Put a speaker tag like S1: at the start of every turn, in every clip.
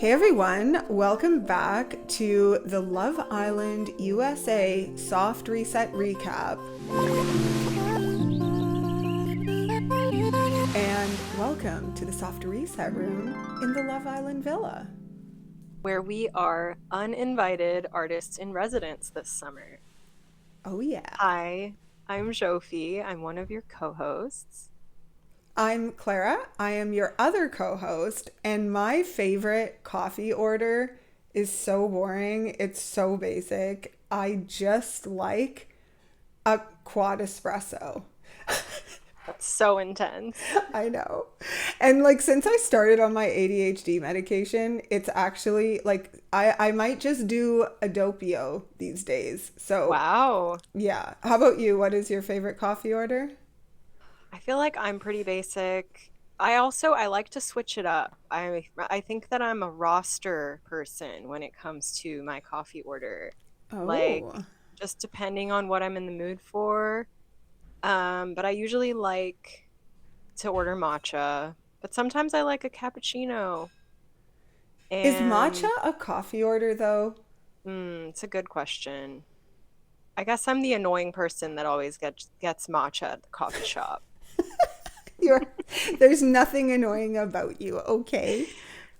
S1: Hey everyone, welcome back to the Love Island USA Soft Reset Recap. And welcome to the Soft Reset Room in the Love Island Villa,
S2: where we are uninvited artists in residence this summer.
S1: Oh yeah.
S2: Hi, I'm Zsofi. I'm one of your co-hosts.
S1: I'm Clara. I am your other co-host, and my favorite coffee order is so boring. It's so basic. I just like a quad espresso.
S2: That's so intense.
S1: I know. And like since I started on my ADHD medication, it's actually like I might just do a dopio these days. So
S2: Wow.
S1: yeah. How about you? What is your favorite coffee order?
S2: I feel like I'm pretty basic. I like to switch it up. I think that I'm a roster person when it comes to my coffee order. Like
S1: Oh.
S2: just depending on what I'm in the mood for. But I usually like to order matcha, but sometimes I like a cappuccino.
S1: Is matcha
S2: And
S1: a coffee order though?
S2: it's a good question. I guess I'm the annoying person that always gets matcha at the coffee shop.
S1: You're there's nothing annoying about you, okay?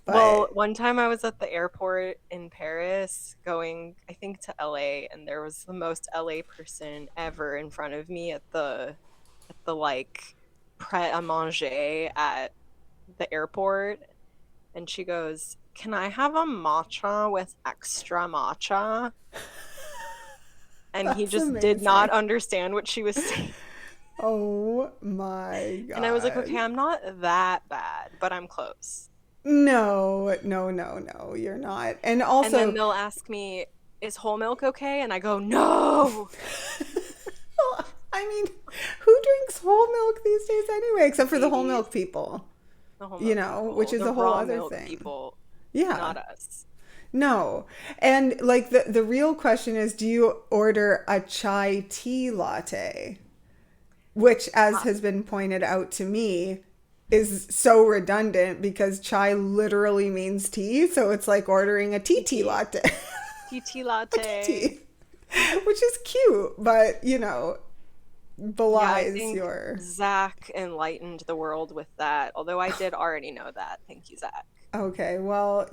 S2: Well,
S1: But
S2: one time I was at the airport in Paris going, I think, to LA, and there was the most LA person ever in front of me at the like pret-a-manger at the airport, and she goes, "Can I have a matcha with extra matcha?" And he
S1: that's
S2: just did not
S1: amazing.
S2: understand what she was saying.
S1: Oh my
S2: And I was like,
S1: God.
S2: okay, I'm not that bad, but I'm close.
S1: No, no, no, no, you're not. And
S2: And then
S1: also,
S2: they'll ask me, is whole milk okay? And I go, no.
S1: well, I mean, who drinks whole milk these days anyway, except for the whole
S2: Babies,
S1: milk people,
S2: the whole milk
S1: which
S2: people,
S1: is
S2: the
S1: a whole
S2: raw
S1: other
S2: milk
S1: thing.
S2: people,
S1: Yeah.
S2: not us.
S1: No. And like the real question is, do you order a chai tea latte? Which, as
S2: Uh,
S1: has been pointed out to me, is so redundant because chai literally means tea. So it's like ordering a tea
S2: TT,
S1: latte,
S2: TT
S1: a
S2: latte.
S1: tea, which is cute, but
S2: Yeah, I
S1: belies
S2: think
S1: your.
S2: Zach enlightened the world with that, although I did already know that. Thank you, Zach.
S1: Okay, well,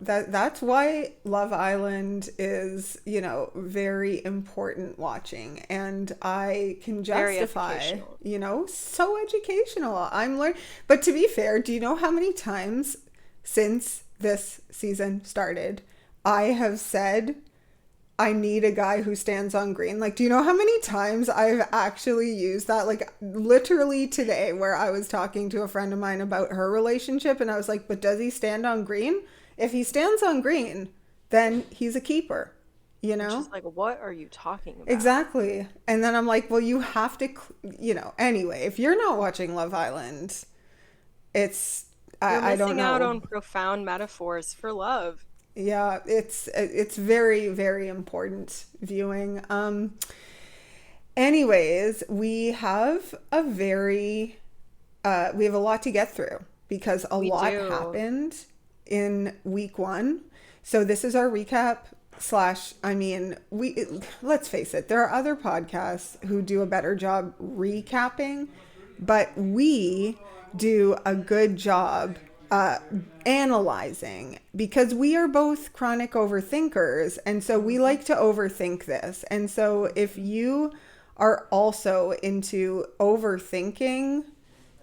S1: that's why Love Island is, very important watching. And I can
S2: Very
S1: justify,
S2: educational.
S1: so educational. I'm learning. But to be fair, do you know how many times since this season started I have said I need a guy who stands on green? Like, do you know how many times I've actually used that? Like, literally today, where I was talking to a friend of mine about her relationship, and I was like, but does he stand on green? If he stands on green, then he's a keeper, you
S2: And
S1: know?
S2: she's like, what are you talking about?
S1: Exactly. And then I'm like, well, you have to, anyway, if you're not watching Love Island, it's,
S2: You're
S1: I don't
S2: missing out
S1: know.
S2: on profound metaphors for love.
S1: Yeah, it's very, very important viewing. Anyways, we have a lot to get through because a
S2: We
S1: lot
S2: do.
S1: happened in week one. So this is our recap slash, I mean, let's face it, there are other podcasts who do a better job recapping, but we do a good job uh, analyzing because we are both chronic overthinkers. And so we
S2: Mhm.
S1: like to overthink this. And so if you are also into overthinking,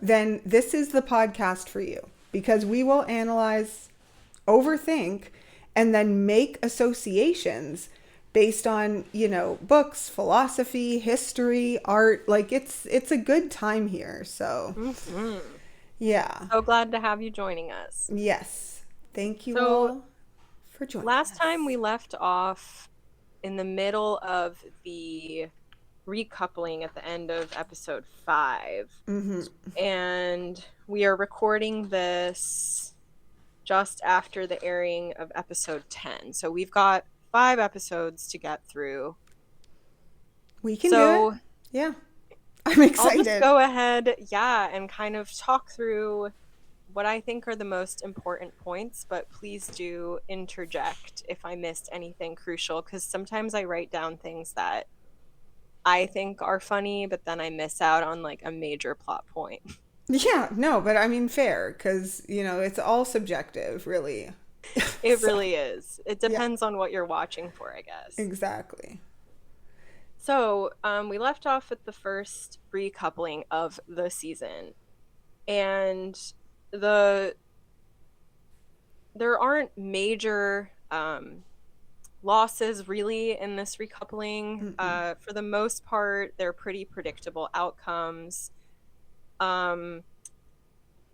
S1: then this is the podcast for you because we will analyze, overthink, and then make associations based on, books, philosophy, history, art. Like it's a good time here. So,
S2: Mhm.
S1: yeah.
S2: So glad to have you joining us.
S1: Yes. Thank you
S2: So,
S1: all for joining
S2: last time we
S1: us.
S2: left off in the middle of the recoupling at the end of episode 5,
S1: Mhm.
S2: and we are recording this just after the airing of episode 10. So, we've got 5 episodes to get through.
S1: We can do it.
S2: So,
S1: Yeah. I'm
S2: I'll just
S1: excited.
S2: go ahead, yeah, and kind of talk through what I think are the most important points, but please do interject if I missed anything crucial, because sometimes I write down things that I think are funny, but then I miss out on like a major plot point.
S1: Yeah, no, but I mean fair because, it's all subjective, really.
S2: It
S1: So,
S2: really is. It
S1: yeah,
S2: depends on what you're watching for, I guess.
S1: exactly.
S2: So, we left off with the first recoupling of the season, and the there aren't major losses really in this recoupling.
S1: Mm-mm.
S2: For the most part, they're pretty predictable outcomes. Um,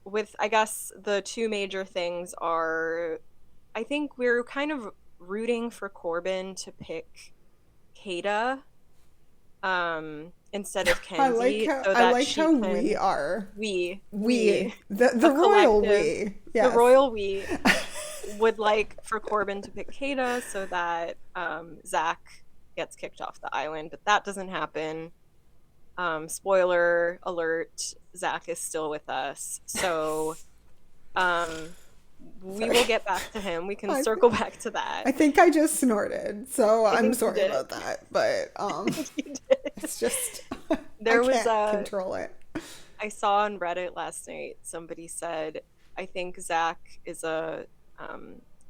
S2: with I guess the two major things are, I think we're kind of rooting for Corbin to pick Kata instead of Kenzie, so
S1: I
S2: that
S1: like
S2: she
S1: how we
S2: can
S1: are.
S2: we
S1: The
S2: the
S1: royal
S2: collective,
S1: we.
S2: the
S1: Yes.
S2: royal we would like for Corbin to pick Kata so that Zach gets kicked off the island, but that doesn't happen. Spoiler alert, Zach is still with us. So um, we
S1: Sorry.
S2: will get back to him. We can
S1: I,
S2: circle back to that.
S1: I think I just snorted, so
S2: I
S1: I'm
S2: think you
S1: sorry
S2: did.
S1: about that. But
S2: I think you did.
S1: it's just I
S2: There was
S1: can't
S2: a,
S1: control it.
S2: I saw on Reddit last night, somebody said, I think Zach is a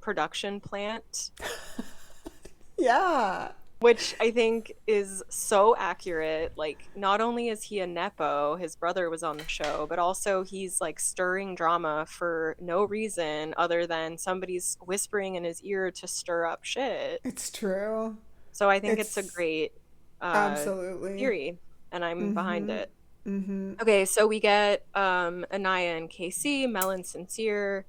S2: production plant,
S1: Yeah.
S2: which I think is so accurate. Like, not only is he a Nepo, his brother was on the show, but also he's like stirring drama for no reason other than somebody's whispering in his ear to stir up shit.
S1: It's true.
S2: So I think it's a
S1: It's
S2: great
S1: absolutely.
S2: theory, and I'm behind
S1: Mm-hmm.
S2: it.
S1: Mm-hmm.
S2: Okay, so we get Aniya and KC, Mel and Sincere,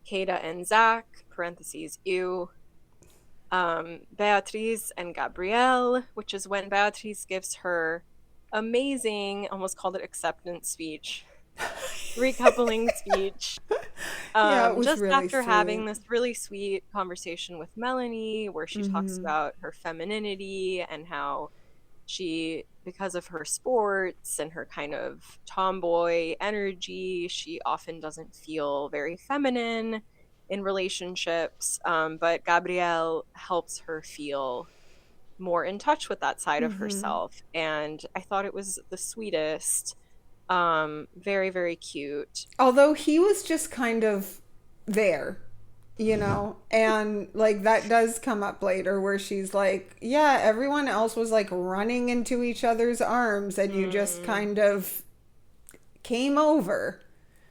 S2: Kata and Zach, parentheses, ew, Beatriz and Gabriel, which is when Beatriz gives her amazing, almost called it acceptance speech, recoupling speech,
S1: Yeah, it was
S2: just
S1: really
S2: after having
S1: sweet.
S2: this really sweet conversation with Melanie, where she talks
S1: Mm-hmm.
S2: about her femininity and how she, because of her sports and her kind of tomboy energy, she often doesn't feel very feminine in relationships. But Gabrielle helps her feel more in touch with that side of
S1: Mm-hmm.
S2: herself. And I thought it was the sweetest. Very, very cute.
S1: Although he was just kind of there, and like that does come up later where she's like, yeah, everyone else was like running into each other's arms and you just
S2: Mm.
S1: kind of came over,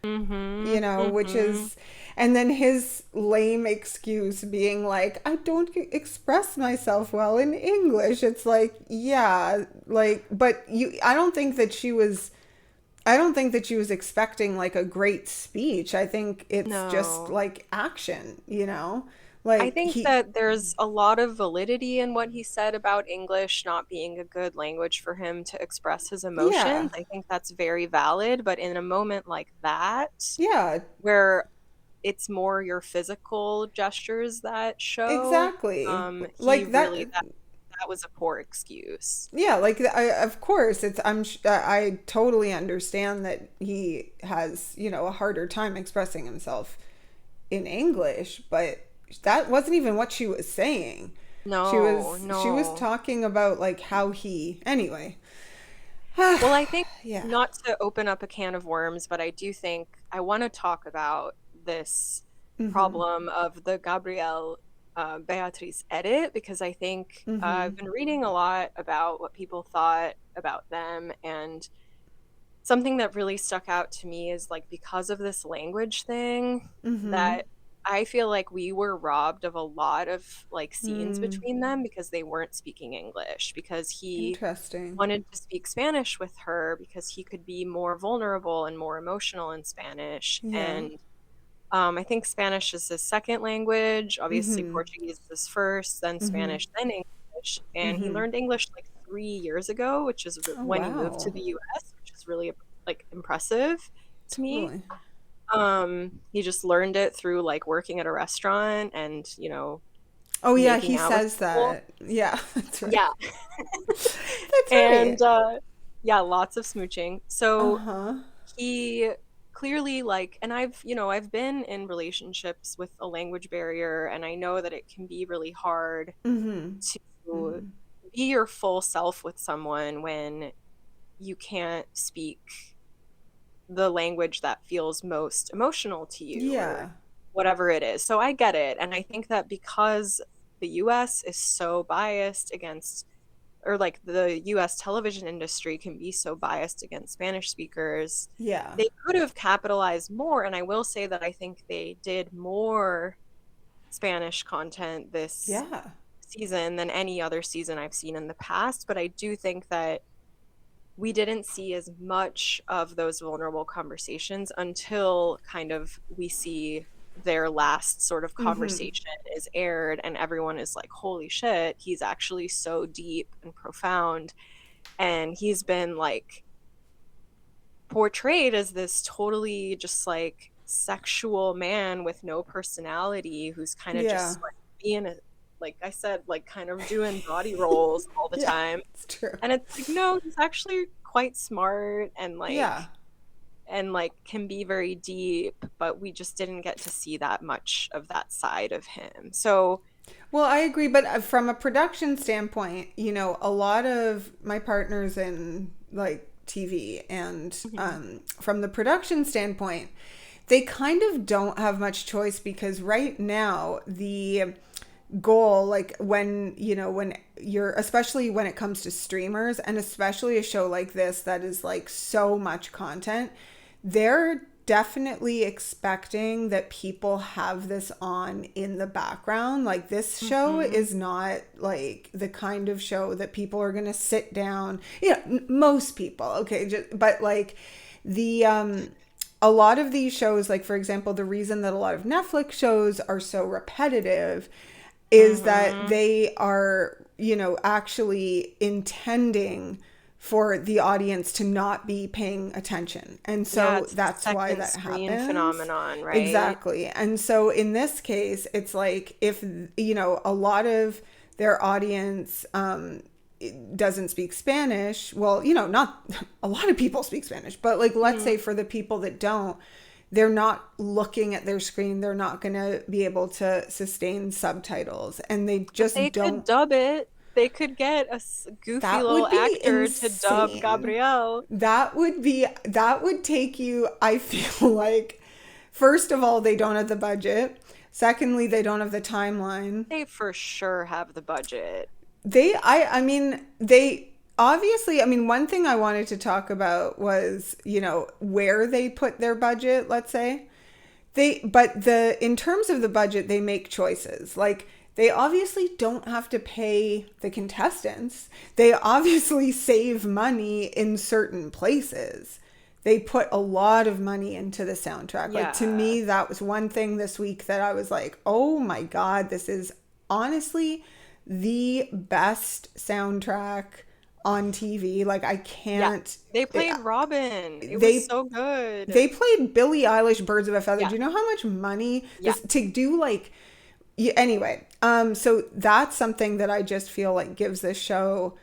S2: Mm-hmm.
S1: which
S2: Mm-hmm.
S1: is, and then his lame excuse being like, I don't express myself well in English. It's like, yeah, like, but I don't think that she was expecting like a great speech. I think it's just
S2: No.
S1: like action.
S2: I
S1: Like
S2: think that there's a lot of validity in what he said about English not being a good language for him to express his
S1: yeah,
S2: emotions. I think that's very valid, but in a moment like that,
S1: yeah,
S2: where it's more your physical gestures that show,
S1: exactly.
S2: he
S1: Like
S2: really,
S1: that.
S2: that was a poor excuse.
S1: Yeah, like of course I totally understand that he has, a harder time expressing himself in English, but that wasn't even what she was saying. She
S2: No,
S1: was she was
S2: no.
S1: talking about like how he anyway.
S2: Well, I think,
S1: Yeah.
S2: not to open up a can of worms, but I do think I want to talk about this
S1: Mhm.
S2: problem of the Gabrielle Beatrice edit, because I think I've
S1: Mhm.
S2: been reading a lot about what people thought about them, and something that really stuck out to me is like, because of this language thing,
S1: Mhm.
S2: that I feel like we were robbed of a lot of like scenes
S1: Mm.
S2: between them because they weren't speaking English, because he
S1: Interesting.
S2: wanted to speak Spanish with her because he could be more vulnerable and more emotional in Spanish.
S1: Yeah.
S2: And I think Spanish is his second language. Obviously,
S1: Mhm.
S2: Portuguese is his first, then
S1: Mhm.
S2: Spanish, then English. And he
S1: Mhm.
S2: learned English like 3 years ago, which is
S1: Oh
S2: when he moved to
S1: wow.
S2: the US, which is really like impressive to me.
S1: Totally.
S2: He just learned it through like working at a restaurant and,
S1: Oh yeah,
S2: making
S1: he
S2: out with
S1: says
S2: people.
S1: that. Yeah, that's right.
S2: Yeah.
S1: That's
S2: And
S1: right.
S2: yeah, lots of smooching. So
S1: Uh-huh.
S2: he clearly like, and I've been in relationships with a language barrier, and I know that it can be really hard
S1: Mm-hmm.
S2: to
S1: Mm-hmm.
S2: be your full self with someone when you can't speak the language that feels most emotional to you or
S1: Yeah.
S2: whatever it is. So I get it. And I think that because the US is so biased against, or like the US television industry can be so biased against Spanish speakers,
S1: Yeah.
S2: they could have capitalized more. And I will say that I think they did more Spanish content this
S1: Yeah.
S2: season than any other season I've seen in the past. But I do think that we didn't see as much of those vulnerable conversations until kind of we see their last sort of
S1: Mm-hmm.
S2: conversation is aired and everyone is like, holy shit, he's actually so deep and profound. And he's been like portrayed as this totally just like sexual man with no personality who's kind of
S1: Yeah.
S2: just like being a, like I said, like kind of doing body rolls all the
S1: Yeah.
S2: time.
S1: It's true.
S2: And it's like, no, he's actually quite smart
S1: Yeah.
S2: and like can be very deep, but we just didn't get to see that much of that side of him. So,
S1: Well, I agree, but from a production standpoint, a lot of my partners in like TV and
S2: mhm,
S1: from the production standpoint, they kind of don't have much choice because right now the goal, like when you're, especially when it comes to streamers and especially a show like this that is like so much content, they're definitely expecting that people have this on in the background. Like this show
S2: mhm,
S1: is not like the kind of show that people are going to sit down, most people, okay, but like the a lot of these shows, like for example, the reason that a lot of Netflix shows are so repetitive is that
S2: mhm.
S1: they are, actually intending for the audience to not be paying attention. And
S2: Yeah,
S1: so
S2: it's the
S1: that's why
S2: second
S1: that
S2: screen
S1: happens.
S2: phenomenon, right?
S1: Exactly. And so in this case, it's like if, a lot of their audience doesn't speak Spanish, well, not a lot of people speak Spanish, but like let's
S2: Mhm.
S1: say for the people that don't, they're not looking at their screen, they're not going to be able to sustain subtitles and they
S2: But they
S1: just
S2: could
S1: don't.
S2: dub it. They could get a goofy
S1: That
S2: little
S1: would be
S2: actor to dub
S1: insane.
S2: Gabriel.
S1: That would take you, I feel like, first of all, they don't have the budget. Secondly, they don't have the timeline.
S2: They for sure have the budget.
S1: They obviously, one thing I wanted to talk about was, where they put their budget, let's say. But in terms of the budget, they make choices. Like, they obviously don't have to pay the contestants. They obviously save money in certain places. They put a lot of money into the soundtrack. Like, to
S2: Yeah.
S1: me, that was one thing this week that I was like, oh my God, this is honestly the best soundtrack on TV. Like, I
S2: Yeah.
S1: can't.
S2: They played Robin. It was
S1: They
S2: so good.
S1: they played Billie Eilish Birds of a Feather.
S2: Yeah.
S1: Do you know how much money
S2: Yeah.
S1: this to do like anyway, so that's something that I just feel like gives this show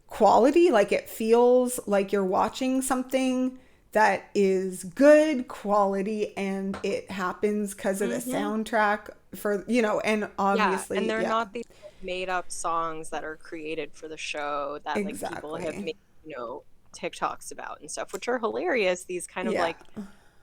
S1: quality. Like it feels like you're watching something that is good quality and it happens because of the
S2: Hmm.
S1: soundtrack for, and
S2: Yeah. And
S1: obviously,
S2: they're
S1: yeah,
S2: not these like, made up songs that are created for the show that like people have
S1: exactly.
S2: made, TikToks about and stuff, which are hilarious. These kind of
S1: Yeah.
S2: like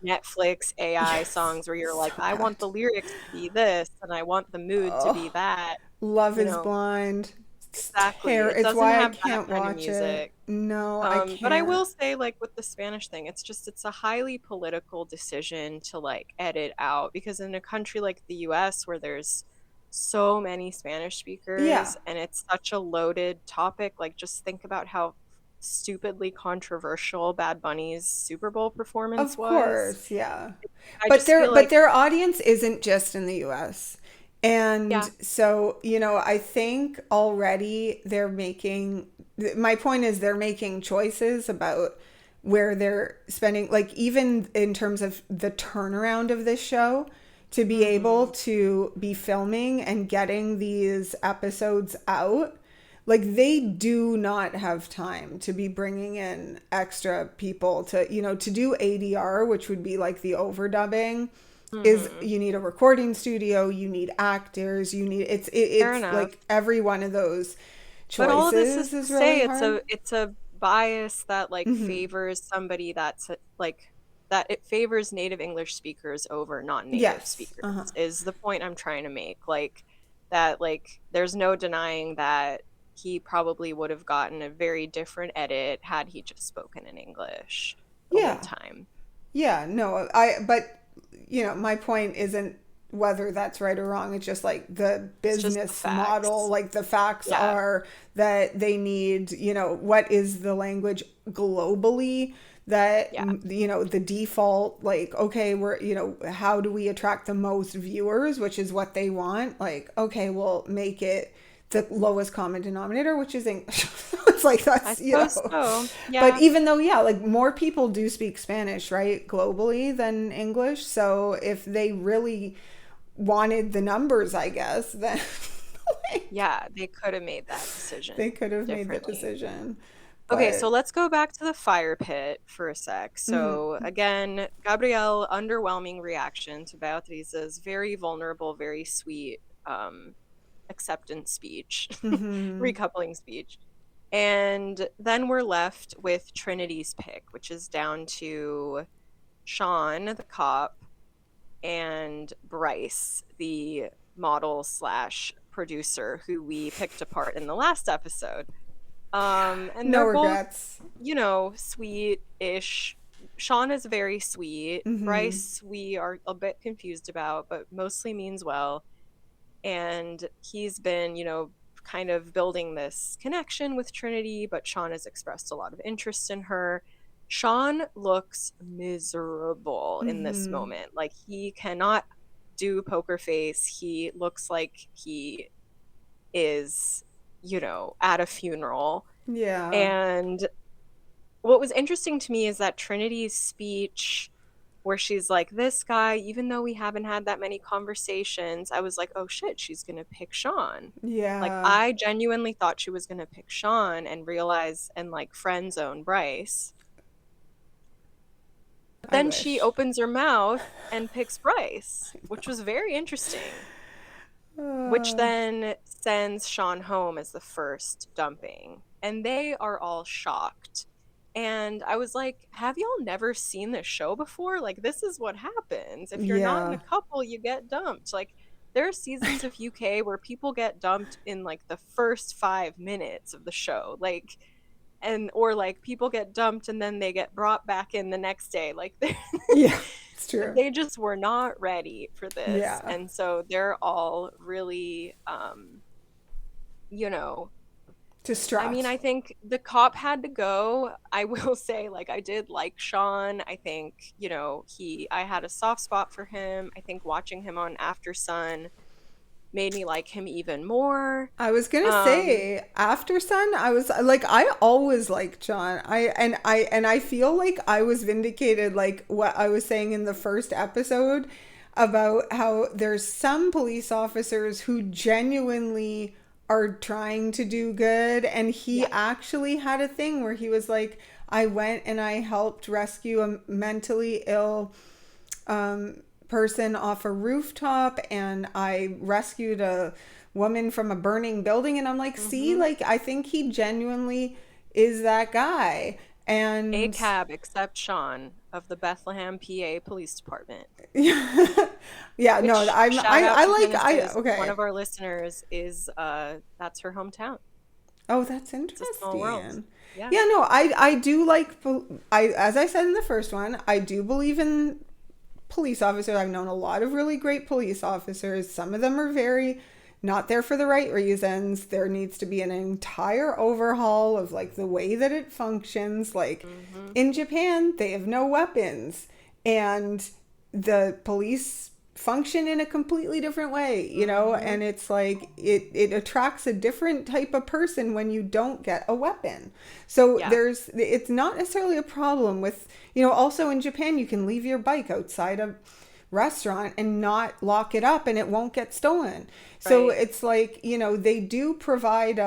S2: Netflix AI
S1: Yes.
S2: songs where you're like,
S1: So
S2: I want
S1: bad.
S2: the lyrics to be this and I want the mood to be
S1: Oh,
S2: that,
S1: Love
S2: you
S1: is
S2: know.
S1: Blind.
S2: Exactly. It
S1: It's
S2: doesn't
S1: why I
S2: have that
S1: can't
S2: kind of
S1: watch it.
S2: music.
S1: No, I
S2: But I
S1: can't.
S2: will say, like with the Spanish thing, it's a highly political decision to like edit out because in a country like the US where there's so many Spanish
S1: Yeah,
S2: speakers and it's such a loaded topic, like just think about how stupidly controversial Bad Bunny's Super Bowl performance
S1: of
S2: was.
S1: course, yeah.
S2: I
S1: But
S2: just
S1: their
S2: feel
S1: but
S2: like,
S1: their audience isn't just in the US. And
S2: yeah,
S1: so, I think already my point is they're making choices about where they're spending, like even in terms of the turnaround of this show, to be able
S2: hmm
S1: to be filming and getting these episodes out. like they do not have time to be bringing in extra people to, you know, to do ADR, which would be like the overdubbing. Is you need a recording studio, you need actors, you need it's like every one of those choices. But all of this is to really hard.
S2: It's a bias that like favors somebody that's like that it favors native English speakers over non-native speakers is the point I'm trying to make. Like that, like there's no denying that he probably would have gotten a very different edit had he just spoken in English the whole time.
S1: Yeah, no, but you know, my point isn't whether that's right or wrong. It's just like the business model, like the facts are that they need, you know, what is the language globally that, you know, the default, like, okay, we're, you know, how do we attract the most viewers, which is what they want. Like, okay, we'll make it the lowest common denominator, which is English. It's like, that's, you know. So. Yeah. But even though, like more people do speak Spanish, right, globally than English. So if they really wanted the numbers, I guess, then.
S2: They could have made that decision.
S1: They could have made the decision.
S2: Okay, so let's go back to the fire pit for a sec. So again, Gabriel, underwhelming reaction to Beatriz's very vulnerable, very sweet acceptance speech, recoupling speech. And then we're left with Trinity's pick, which is down to Sean, the cop, and Bryce, the model / producer who we picked apart in the last episode. And
S1: no regrets.
S2: Both, you know, sweet-ish. Sean is very sweet. Bryce, we are a bit confused about, but mostly means well. And he's been, you know, kind of building this connection with Trinity, but Sean has expressed a lot of interest in her. Sean looks miserable in this moment. Like, he cannot do poker face. He looks like he is, you know, at a funeral.
S1: Yeah.
S2: And what was interesting to me is that Trinity's speech, where she's like, this guy, even though we haven't had that many conversations, I was like, oh shit, she's gonna pick Sean.
S1: Yeah.
S2: Like, I genuinely thought she was gonna pick Sean and realize and like friend zone Bryce. But then she opens her mouth and picks Bryce, which was very interesting. Which then sends Sean home as the first dumping. And they are all shocked. And I was like, have y'all never seen this show before? Like, this is what happens. If you're not in a couple, you get dumped. Like, there are seasons of UK where people get dumped in, like, the first 5 minutes of the show. Like, or, like, people get dumped and then they get brought back in the next day. Like,
S1: yeah, it's true.
S2: They just were not ready for this. Yeah. And so they're all really, you know,
S1: distraught.
S2: I mean, I think the cop had to go. I will say, like, I did like Sean. I think, you know, I had a soft spot for him. I think watching him on After Sun made me like him even more.
S1: I was gonna say After Sun, I was like, I always liked Sean. I feel like I was vindicated, like what I was saying in the first episode about how there's some police officers who genuinely are trying to do good, and he actually had a thing where he was like, I went and I helped rescue a mentally ill person off a rooftop, and I rescued a woman from a burning building. And I'm like, see, like, I think he genuinely is that guy. And
S2: a cab except Sean of the Bethlehem, PA Police Department.
S1: Yeah, no, okay.
S2: One of our listeners is that's her hometown.
S1: Oh, that's interesting.
S2: It's a small world.
S1: Yeah, no, I do like, as I said in the first one, I do believe in police officers. I've known a lot of really great police officers. Some of them are very not there for the right reasons. There needs to be an entire overhaul of like the way that it functions. Like in Japan, they have no weapons, and the police function in a completely different way, you know, and it's like it attracts a different type of person when you don't get a weapon. So it's not necessarily a problem with, you know, also in Japan you can leave your bike outside a restaurant and not lock it up and it won't get stolen. So it's like, you know, they do provide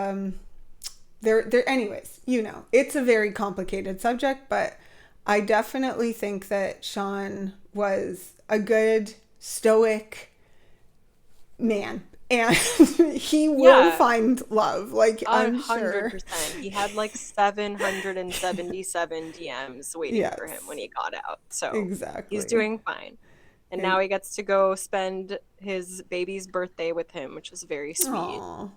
S1: There anyways, it's a very complicated subject, but I definitely think that Sean was a good stoic man, and he will find love, like, I'm sure.
S2: 100%. He had like 777 DMs waiting for him when he got out. So
S1: exactly,
S2: he's doing fine. And now he gets to go spend his baby's birthday with him, which is very sweet.
S1: Aww,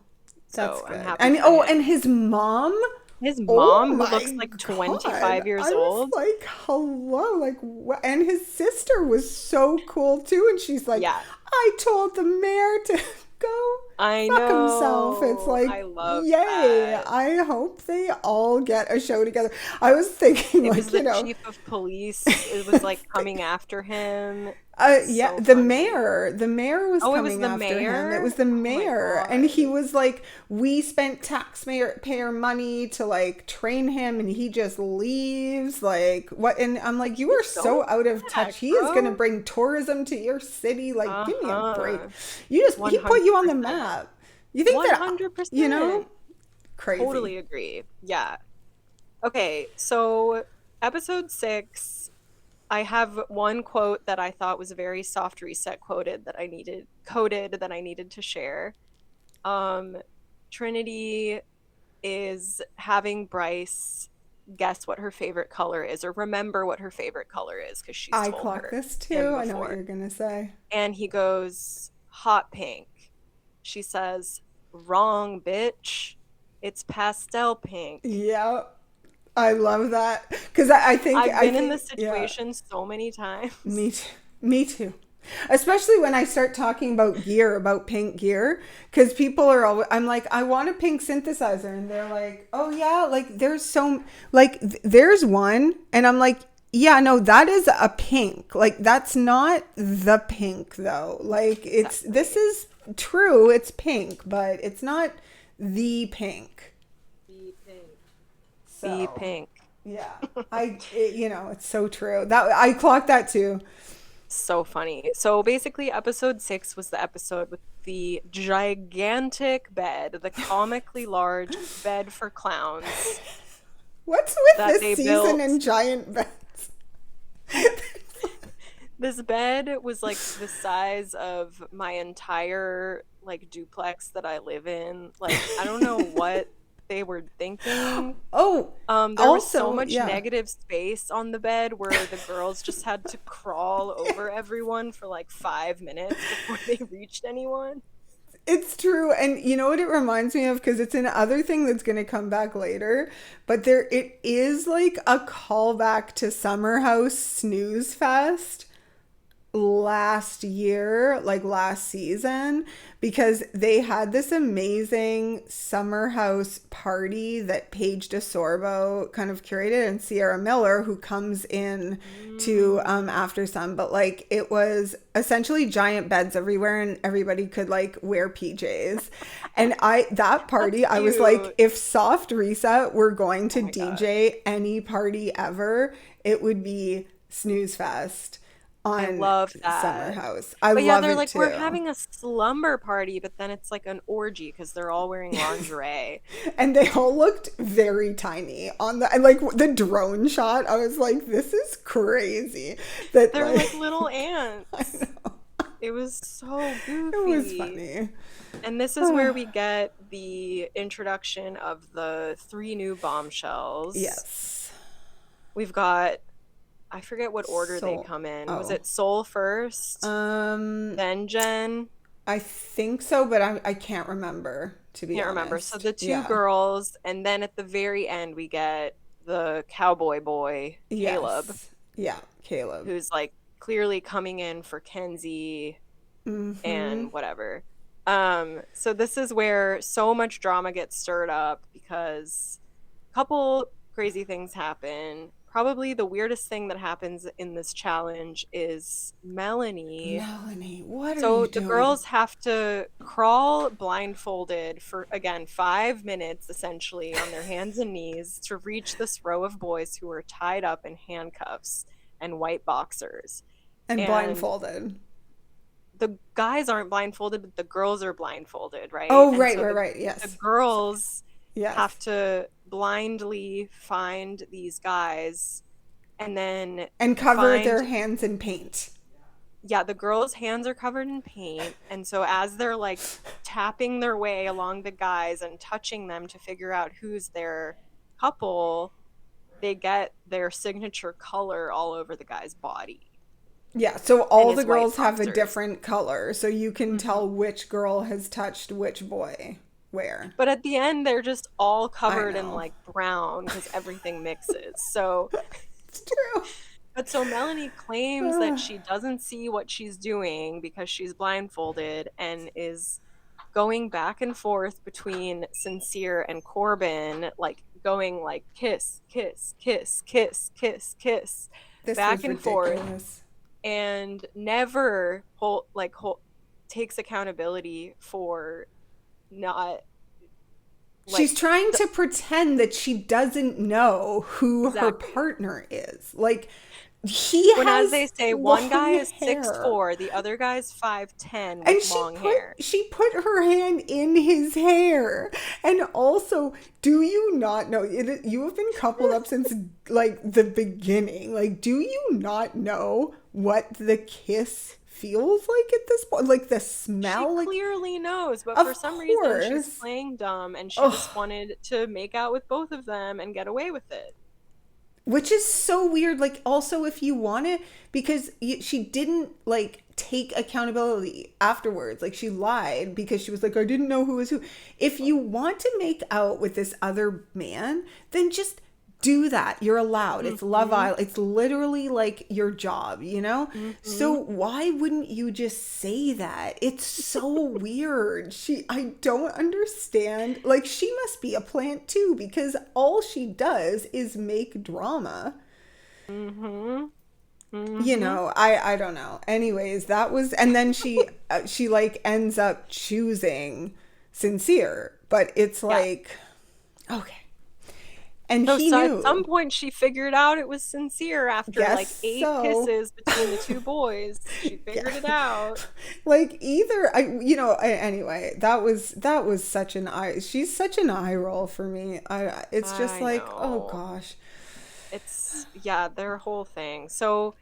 S1: that's
S2: so
S1: good.
S2: I'm happy
S1: And
S2: for him.
S1: and his mom.
S2: His mom, who looks like 25 years old.
S1: I was like, hello, like, and his sister was so cool too, and she's like, I told the mayor to go fuck himself. It's like,
S2: I love
S1: yay!
S2: that.
S1: I hope they all get a show together. I was thinking,
S2: it
S1: like,
S2: was the chief of police. It was like coming after him.
S1: Yeah, the mayor was coming after him. It was the mayor, and he was like, we spent taxpayer money to like train him, and he just leaves. Like, what? And I'm like, you are so out of touch. He is gonna bring tourism to your city. Like, give me a break. He put you on the map. You think
S2: 100%.
S1: that crazy?
S2: Totally agree. Yeah. Okay, so episode 6. I have one quote that I thought was a very soft reset coded that I needed to share. Trinity is having Bryce guess what her favorite color is, or remember what her favorite color is, because she's told her.
S1: I clocked this too. I know what you're gonna say.
S2: And he goes, hot pink. She says, wrong, bitch. It's pastel pink.
S1: Yeah. I love that, because I think
S2: I've been in this situation so many times.
S1: Me too. Especially when I start talking about pink gear, because people are always, I'm like, I want a pink synthesizer, and they're like, oh yeah, like there's there's one, and I'm like, yeah, no, that is a pink. Like, that's not the pink though. Like, this is true, it's pink, but it's not the pink.
S2: The pink.
S1: Yeah. It's so true. That I clocked that too.
S2: So funny. So basically episode 6 was the episode with the gigantic bed, the comically large bed for clowns.
S1: What's with this season and giant beds?
S2: This bed was like the size of my entire like duplex that I live in. Like, I don't know what they were thinking. There was so much negative space on the bed where the girls just had to crawl over everyone for like 5 minutes before they reached anyone.
S1: It's true. And you know what it reminds me of? Because it's another thing that's going to come back later. But it is like a callback to Summer House Snooze Fest last year, like last season, because they had this amazing summer house party that Paige DeSorbo kind of curated, and Sierra Miller, who comes in to after some, but like it was essentially giant beds everywhere, and everybody could like wear PJs. And that party, I was like, if Soft Reset were going to DJ any party ever, it would be Snooze Fest. I
S2: love that.
S1: Summer House.
S2: They're like, we're having a slumber party, but then it's like an orgy because they're all wearing lingerie.
S1: And they all looked very tiny and like the drone shot, I was like, this is crazy. That
S2: they're like little ants.
S1: I know.
S2: It was so goofy.
S1: It was funny.
S2: And this is where we get the introduction of the 3 new bombshells.
S1: Yes.
S2: We've got, I forget what order they come in. Was it Soul first? Then Jen?
S1: I think so, but I can't remember, to be honest. Can't remember.
S2: So the 2 girls, and then at the very end we get the cowboy boy, Caleb.
S1: Yes. Yeah, Caleb.
S2: Who's like clearly coming in for Kenzie and whatever. So this is where so much drama gets stirred up because a couple crazy things happen. Probably the weirdest thing that happens in this challenge is Melanie.
S1: What are you doing?
S2: So the girls have to crawl blindfolded for, again, 5 minutes, essentially, on their hands and knees to reach this row of boys who are tied up in handcuffs and white boxers.
S1: And blindfolded.
S2: The guys aren't blindfolded, but the girls are blindfolded, right?
S1: Oh, right, right, yes.
S2: The girls have
S1: Yes.
S2: to blindly find these guys and then
S1: And cover
S2: find,
S1: their hands in paint.
S2: yeah, the girls' hands are covered in paint. And so as they're like tapping their way along the guys and touching them to figure out who's their couple, they get their signature color all over the guy's body
S1: Yeah, so
S2: and
S1: all the
S2: his white
S1: girls have a
S2: boxers.
S1: different color, so you can
S2: Hmm.
S1: tell which girl has touched which boy where.
S2: But at the end, they're just all
S1: I
S2: covered in
S1: know.
S2: like brown because everything mixes. So,
S1: It's true.
S2: but so Melanie claims that she doesn't see what she's doing because she's blindfolded and is going back and forth between Sincere and Corbin, like going like kiss, kiss, kiss, kiss, kiss, kiss,
S1: This
S2: back
S1: was
S2: and forth,
S1: ridiculous.
S2: and never takes accountability for not like
S1: She's trying to pretend that she doesn't know who her
S2: exactly.
S1: partner is. Like, he
S2: When, as
S1: has
S2: they say, one guy
S1: long
S2: is six
S1: hair.
S2: four, the other guy's 5'10"
S1: And
S2: with long hair.
S1: she put her hand in his hair. And also, do you not know you have been coupled up since like the beginning. Like, do you not know what the kiss feels like at this point? Like the
S2: She
S1: smell, like,
S2: clearly knows, but for
S1: of
S2: some reason she's
S1: course.
S2: playing dumb and she just
S1: Ugh.
S2: wanted to make out with both of them and get away with it.
S1: Which is so weird. Like, also, if you want it, because she didn't like take accountability afterwards. Like, she lied because she was like, I didn't know who was who. If you want to make out with this other man, then just do that. You're allowed. It's Love
S2: Hmm.
S1: Island. It's literally like your job, you know? So
S2: Hmm.
S1: why wouldn't you just say that? It's so weird. I don't understand. Like, she must be a plant too, because all she does is make drama.
S2: Hmm.
S1: You
S2: Hmm.
S1: know, I don't know. Anyways, that was, and then she like ends up choosing Sincere, but it's
S2: Yeah.
S1: like, okay. And
S2: No,
S1: he
S2: so at some
S1: knew.
S2: point she figured out it was Sincere after like
S1: Guess
S2: 8
S1: so.
S2: kisses between the two boys. She
S1: Yeah.
S2: figured it out.
S1: Like, either anyway, that was such an eye, she's such an eye roll for me. It's just
S2: I
S1: like, oh
S2: know.
S1: gosh.
S2: It's, yeah, their whole thing. So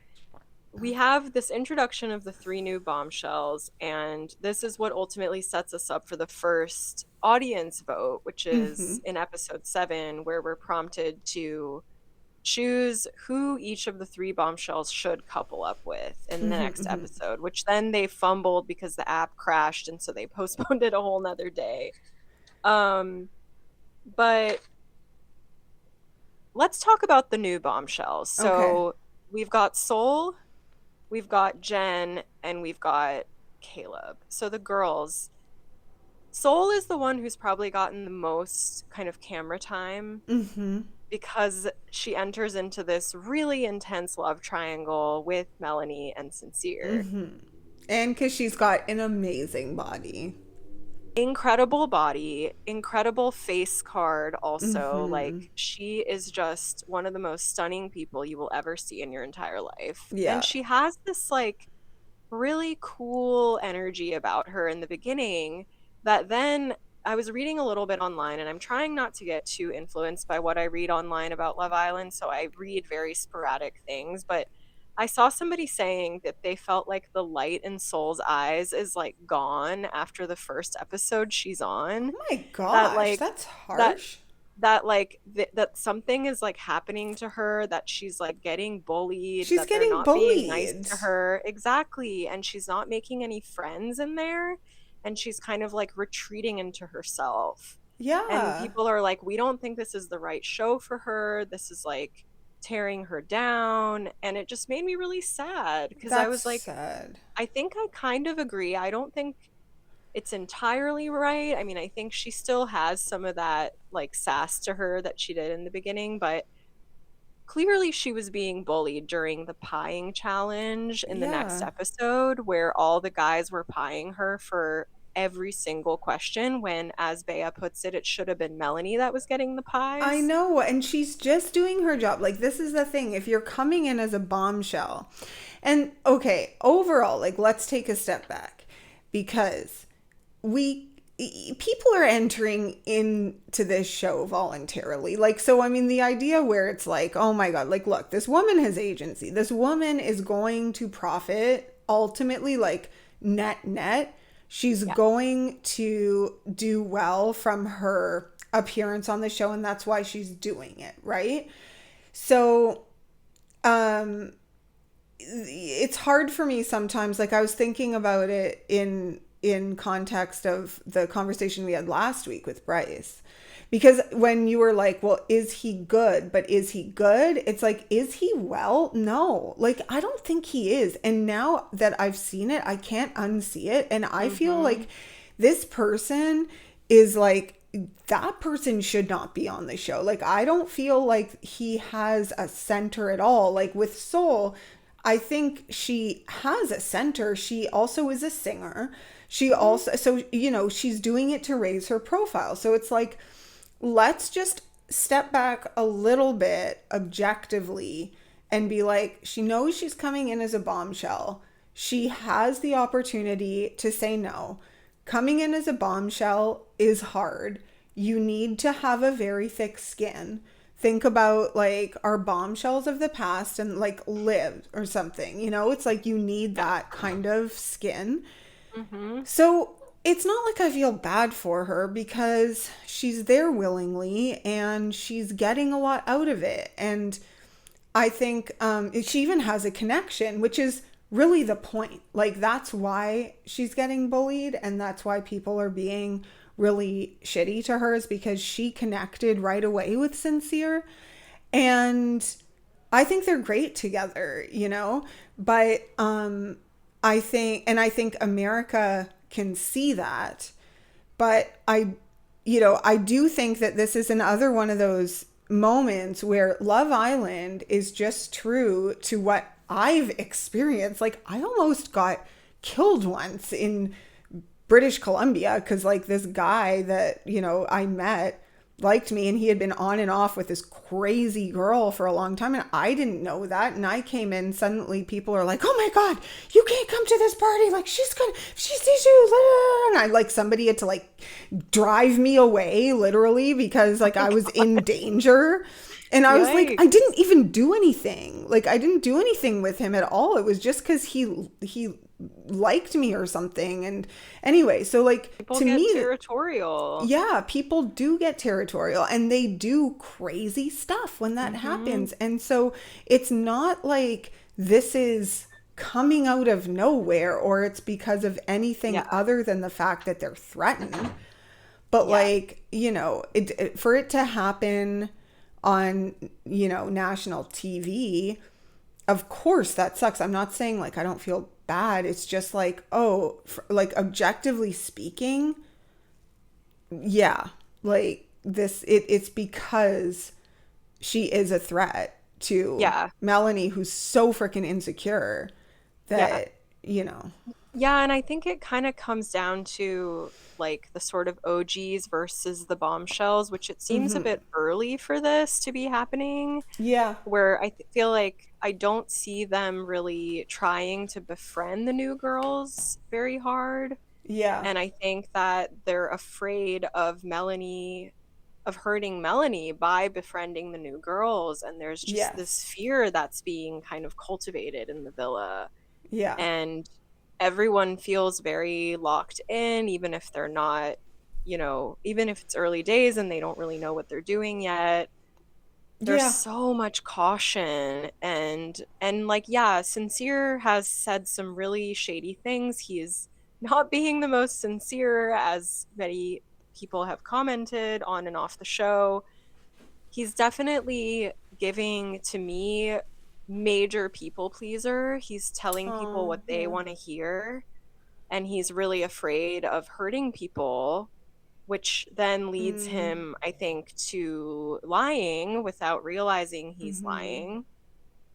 S2: we have this introduction of the three new bombshells, and this is what ultimately sets us up for the first audience vote, which
S1: Hmm.
S2: is in episode 7, where we're prompted to choose who each of the three bombshells should couple up with in the next
S1: Hmm.
S2: episode, which then they fumbled because the app crashed, and so they postponed it a whole nother day. Um, but let's talk about the new bombshells.
S1: Okay.
S2: So we've got Soul, we've got Jen, and we've got Caleb. So the girls, Soul is the one who's probably gotten the most kind of camera time
S1: Hmm.
S2: because she enters into this really intense love triangle with Melanie and Sincere.
S1: Hmm. And because she's got an amazing body.
S2: Incredible body, incredible face card also.
S1: Hmm.
S2: Like, she is just one of the most stunning people you will ever see in your entire life. And
S1: Yeah.
S2: she has this like really cool energy about her in the beginning that then I was reading a little bit online, and I'm trying not to get too influenced by what I read online about Love Island, so I read very sporadic things, but I saw somebody saying that they felt like the light in Soul's eyes is like gone after the first episode she's on.
S1: Oh my
S2: That
S1: gosh,
S2: like
S1: that's
S2: that
S1: harsh.
S2: that something is like happening to her, that she's like getting bullied,
S1: She's
S2: that they're
S1: getting
S2: not being nice
S1: bullied.
S2: to her, exactly, and she's not making any friends in there, and she's kind of like retreating into herself, and
S1: Yeah.
S2: people are like, we don't think this is the right show for her, this is like tearing her down, and it just made me really sad because I
S1: That's
S2: was like,
S1: sad.
S2: I think I kind of agree. I don't think it's entirely right. I mean, I think she still has some of that like sass to her that she did in the beginning, but clearly she was being bullied during the pieing challenge in the next
S1: Yeah.
S2: episode, where all the guys were pieing her for every single question when, as Bea puts it, it should have been Melanie that was getting the
S1: I
S2: pies.
S1: know, and she's just doing her job. Like, this is the thing. If you're coming in as a bombshell, and okay, overall, like, let's take a step back because we people are entering into this show voluntarily. Like, so, I mean, the idea where it's like, oh my God, like, look, this woman has agency. This woman is going to profit ultimately, like, net. She's going to do well from her appearance on the show, and that's why she's doing it, right? So, it's hard for me sometimes. Like, I was thinking about it in context of the conversation we had last week with Bryce. Because when you were like, well, is he good? But is he good? It's like, is he well? No. Like, I don't think he is. And now that I've seen it, I can't unsee it. And I feel like this person is like, that person should not be on the show. Like, I don't feel like he has a center at all. Like, with Soul, I think she has a center. She also is a singer. She also, so, you know, she's doing it to raise her profile. So it's like, let's just step back a little bit objectively and be like, she knows she's coming in as a bombshell. She has the opportunity to say no. Coming in as a bombshell is hard. You need to have a very thick skin. Think about like our bombshells of the past and like Liv or something, you know, it's like you need that kind of skin. So it's not like I feel bad for her because she's there willingly and she's getting a lot out of it. And I think she even has a connection, which is really the point. Like, that's why she's getting bullied and that's why people are being really shitty to her, is because she connected right away with Sincere. And I think they're great together, you know, but I think America can see that. But I do think that this is another one of those moments where Love Island is just true to what I've experienced. Like, I almost got killed once in British Columbia because like this guy that, you know, I met liked me and he had been on and off with this crazy girl for a long time and I didn't know that. And I came in, suddenly people are like, oh my God, you can't come to this party, like she sees you, and I like somebody had to like drive me away literally because like I was in danger. And I was like, I didn't even do anything. Like, I didn't do anything with him at all. It was just because he liked me or something. And anyway, so like,
S2: people
S1: to
S2: get
S1: me,
S2: territorial.
S1: Yeah, people do get territorial and they do crazy stuff when that happens. And so it's not like this is coming out of nowhere or it's because of anything other than the fact that they're threatened. But like, you know, for it to happen on, you know, national TV, of course that sucks. I'm not saying like I don't feel bad. It's just like, oh, like objectively speaking, yeah, like this, it's because she is a threat to Melanie, who's so freaking insecure that, you know.
S2: Yeah, and I think it kind of comes down to like the sort of OGs versus the bombshells, which it seems a bit early for this to be happening.
S1: Yeah.
S2: Where I feel like I don't see them really trying to befriend the new girls very hard.
S1: Yeah.
S2: And I think that they're afraid of Melanie, of hurting Melanie by befriending the new girls. And there's just this fear that's being kind of cultivated in the villa.
S1: Yeah.
S2: And everyone feels very locked in, even if they're not, you know, even if it's early days and they don't really know what they're doing yet. There's so much caution and like, Sincere has said some really shady things. He is not being the most sincere, as many people have commented on and off the show. He's definitely giving, to me, major people pleaser. He's telling people what they want to hear, and he's really afraid of hurting people, which then leads him, I think, to lying without realizing he's lying.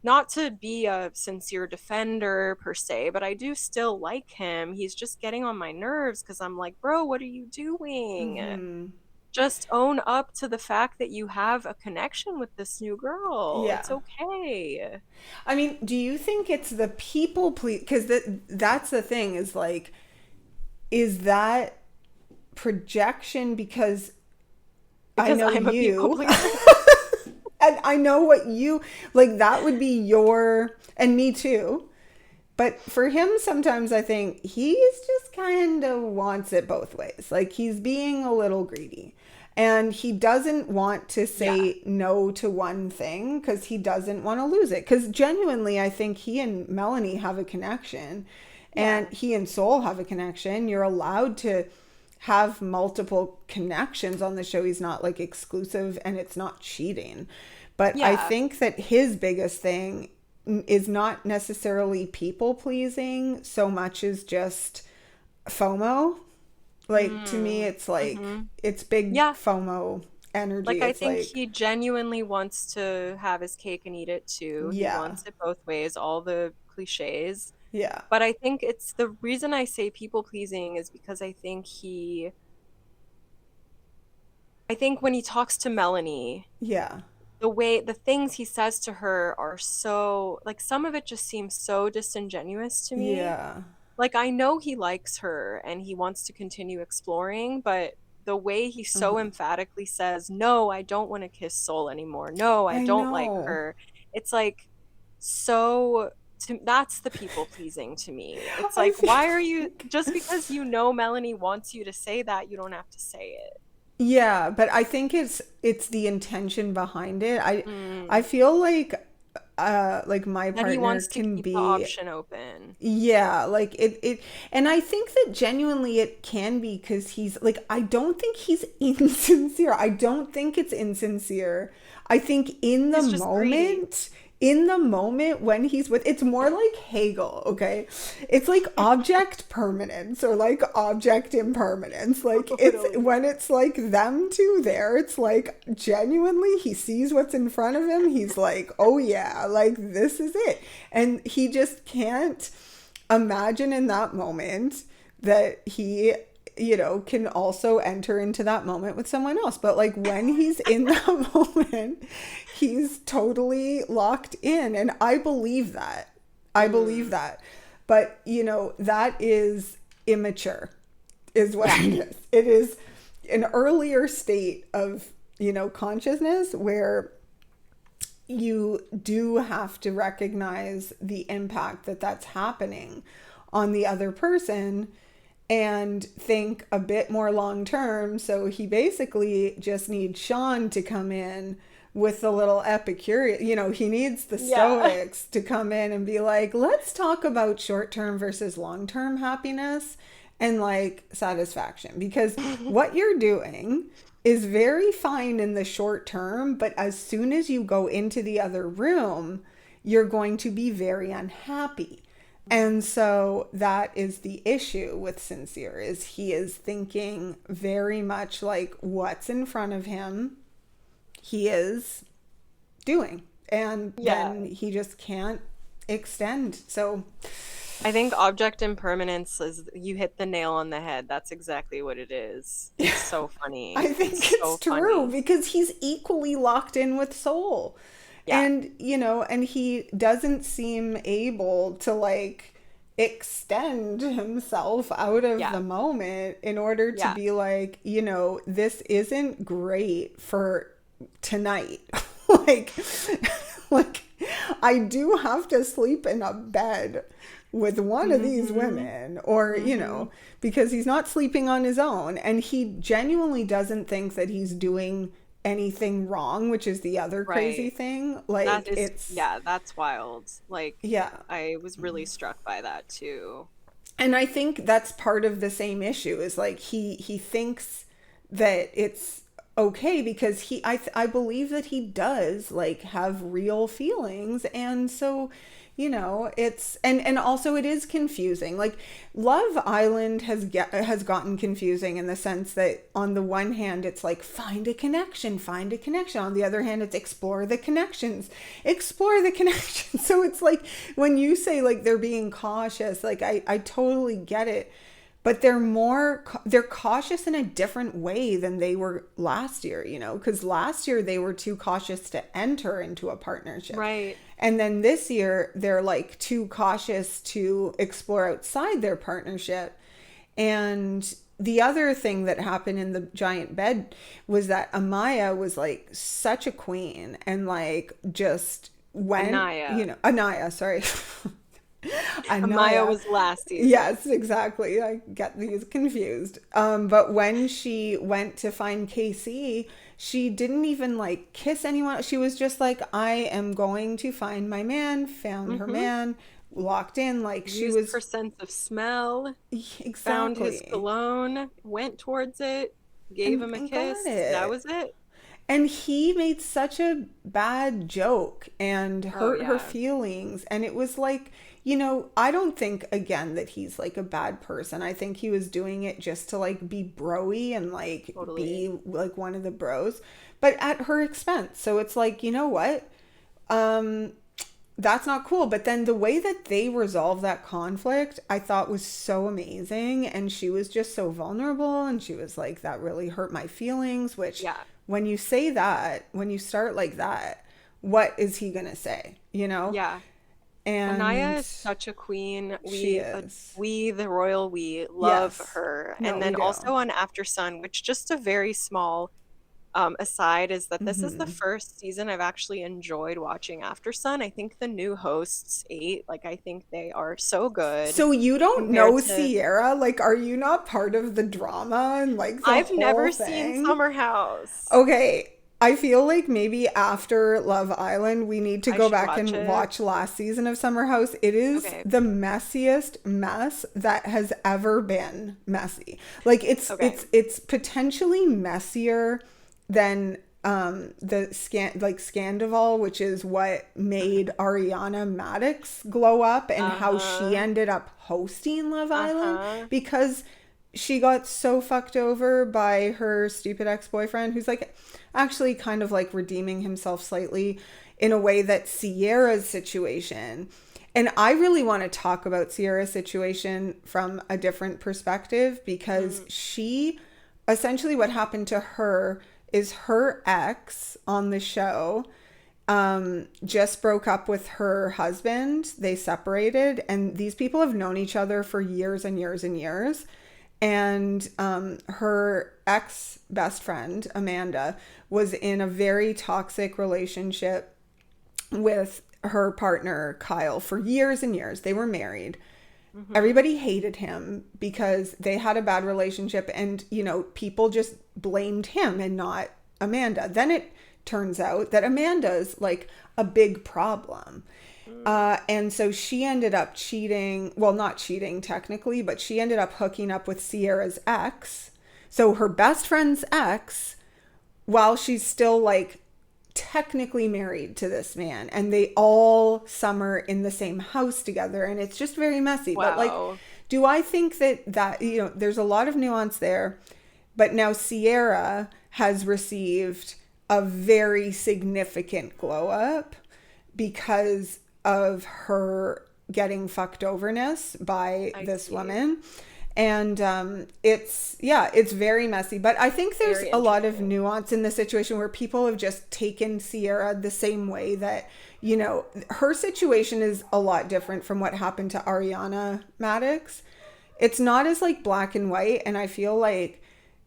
S2: Not to be a sincere defender per se, but I do still like him. He's just getting on my nerves because I'm like, bro, what are you doing? Just own up to the fact that you have a connection with this new girl.
S1: Yeah.
S2: It's okay.
S1: I mean, do you think it's the people please? Because that's the thing, is like, is that projection because I know
S2: I'm a people
S1: you.
S2: pleaser.
S1: And I know what you like, that would be your, and me too. But for him, sometimes I think he's just kind of wants it both ways. Like he's being a little greedy. And he doesn't want to say no to one thing because he doesn't want to lose it. Because genuinely, I think he and Melanie have a connection. And he and Soul have a connection. You're allowed to have multiple connections on the show. He's not like exclusive and it's not cheating. But I think that his biggest thing is not necessarily people pleasing so much as just FOMO. Like to me it's like it's big FOMO energy.
S2: Like, I
S1: It's
S2: think
S1: like
S2: he genuinely wants to have his cake and eat it too. He wants it both ways, all the cliches.
S1: yeah.
S2: But I think it's the reason I say people pleasing is because I think when he talks to Melanie,
S1: Yeah.
S2: the things he says to her are so, like, some of it just seems so disingenuous to me.
S1: Yeah.
S2: Like, I know he likes her and he wants to continue exploring, but the way he so emphatically says, no, I don't want to kiss Soul anymore. No, I
S1: I
S2: don't like
S1: know.
S2: her. It's like, so that's the people pleasing to me. It's like, why are you, just because you know Melanie wants you to say that, you don't have to say it.
S1: Yeah, but I think it's the intention behind it. I feel like my
S2: That he
S1: partner
S2: wants to
S1: can
S2: keep the
S1: be
S2: option open.
S1: yeah, like it and I think that genuinely it can be because he's like I don't think he's insincere. I don't think it's insincere. I think
S2: He's just greedy.
S1: in the moment when he's with it's more like Hegel, okay? It's like object permanence or like object impermanence. Like it's when it's like them two there, it's like genuinely he sees what's in front of him. He's like, oh yeah, like this is it. And he just can't imagine in that moment that he can also enter into that moment with someone else. But like when he's in that moment, he's totally locked in. And I believe that. I believe that. But, that is immature, is what it is. It is an earlier state of, consciousness where you do have to recognize the impact that's happening on the other person and think a bit more long term. So he basically just needs Sean to come in with the little Epicurean, he needs the Stoics to come in and be like, let's talk about short term versus long term happiness and like satisfaction. Because what you're doing is very fine in the short term, but as soon as you go into the other room, you're going to be very unhappy. And so that is the issue with Sincere, is he is thinking very much like what's in front of him, he is doing. And then he just can't extend. So
S2: I think object impermanence is, you hit the nail on the head. That's exactly what it is. It's so funny.
S1: I think it's true because he's equally locked in with Soul. Yeah. And, and he doesn't seem able to like extend himself out of the moment in order to be like, this isn't great for tonight. like I do have to sleep in a bed with one of these women or, because he's not sleeping on his own. And he genuinely doesn't think that he's doing anything wrong, which is the other crazy thing. Like
S2: that's wild. Like, I was really struck by that too.
S1: And I think that's part of the same issue is like he thinks that it's okay because I believe that he does like have real feelings. And so it's and also it is confusing. Like Love Island has gotten confusing in the sense that on the one hand it's like find a connection. On the other hand it's explore the connections. So it's like when you say like they're being cautious, like I totally get it. But they're cautious in a different way than they were last year, because last year they were too cautious to enter into a partnership.
S2: Right.
S1: And then this year they're like too cautious to explore outside their partnership. And the other thing that happened in the giant bed was that Amaya was like such a queen and like just went,
S2: Anaya.
S1: Anaya, sorry.
S2: Amaya
S1: Anaya.
S2: was last season.
S1: Yes, exactly. I get these confused. But when she went to find KC, she didn't even like kiss anyone. She was just like, I am going to find my man, found her
S2: Mm-hmm.
S1: man, locked in. Like she
S2: Used
S1: was
S2: her sense of smell, found his
S1: exactly.
S2: cologne, went towards it, gave him a
S1: And got
S2: kiss. That
S1: it.
S2: was it.
S1: And he made such a bad joke and
S2: Oh
S1: hurt her
S2: yeah,
S1: feelings. And it was like, I don't think again that he's like a bad person. I think he was doing it just to like be broy and like
S2: totally.
S1: be like one of the bros, but at her expense. So it's like, you know what? Um, that's not cool. But then the way that they resolved that conflict, I thought was so amazing. And she was just so vulnerable. And she was like, that really hurt my feelings. Which,
S2: Yeah,
S1: when you say that, when you start like that, what is he going to say?
S2: yeah. Anaya
S1: And
S2: is such a queen.
S1: she is.
S2: We, the royal we, love
S1: Yes.
S2: her.
S1: No,
S2: And
S1: we
S2: then
S1: do.
S2: also on After Sun, which just a very small aside is that this is the
S1: Hmm.
S2: first season I've actually enjoyed watching After Sun. I think the new hosts ate. Like I think they are so good
S1: So you don't
S2: compared
S1: know
S2: to.
S1: Sierra? Like, are you not part of the drama and like the
S2: I've
S1: whole
S2: never seen
S1: thing?
S2: Summer House.
S1: Okay, I feel like maybe after Love Island, we need to
S2: I
S1: go
S2: should
S1: back
S2: watch
S1: and
S2: it.
S1: watch last season of Summer House. It is
S2: Okay.
S1: the messiest mess that has ever been messy. Like
S2: Okay.
S1: it's potentially messier than the Scandival, which is what made Ariana Madix glow up and how she
S2: Uh-huh.
S1: ended up hosting Love Island
S2: Uh-huh.
S1: because she got so fucked over by her stupid ex-boyfriend who's like actually kind of like redeeming himself slightly in a way that Sierra's situation. And I really want to talk about Sierra's situation from a different perspective because
S2: Mm.
S1: she essentially what happened to her is her ex on the show just broke up with her husband. They separated, and these people have known each other for years and years and years. And her ex best friend, Amanda, was in a very toxic relationship with her partner, Kyle, for years and years. They were married.
S2: Mm-hmm.
S1: Everybody hated him because they had a bad relationship, and people just blamed him and not Amanda. Then it turns out that Amanda's like a big problem.
S2: Mm.
S1: And so she ended up cheating. Well, not cheating technically, but she ended up hooking up with Sierra's ex. So her best friend's ex, while she's still like technically married to this man, and they all summer in the same house together, and it's just very messy. But like,
S2: Wow.
S1: do I think that there's a lot of nuance there, but now Sierra has received a very significant glow up because of her getting fucked overness by
S2: I
S1: this
S2: see.
S1: woman. And it's very messy, but I think there's
S2: Very
S1: a lot of
S2: interesting.
S1: nuance in the situation where people have just taken Sierra the same way that her situation is a lot different from what happened to Ariana Madix. It's not as like black and white, and I feel like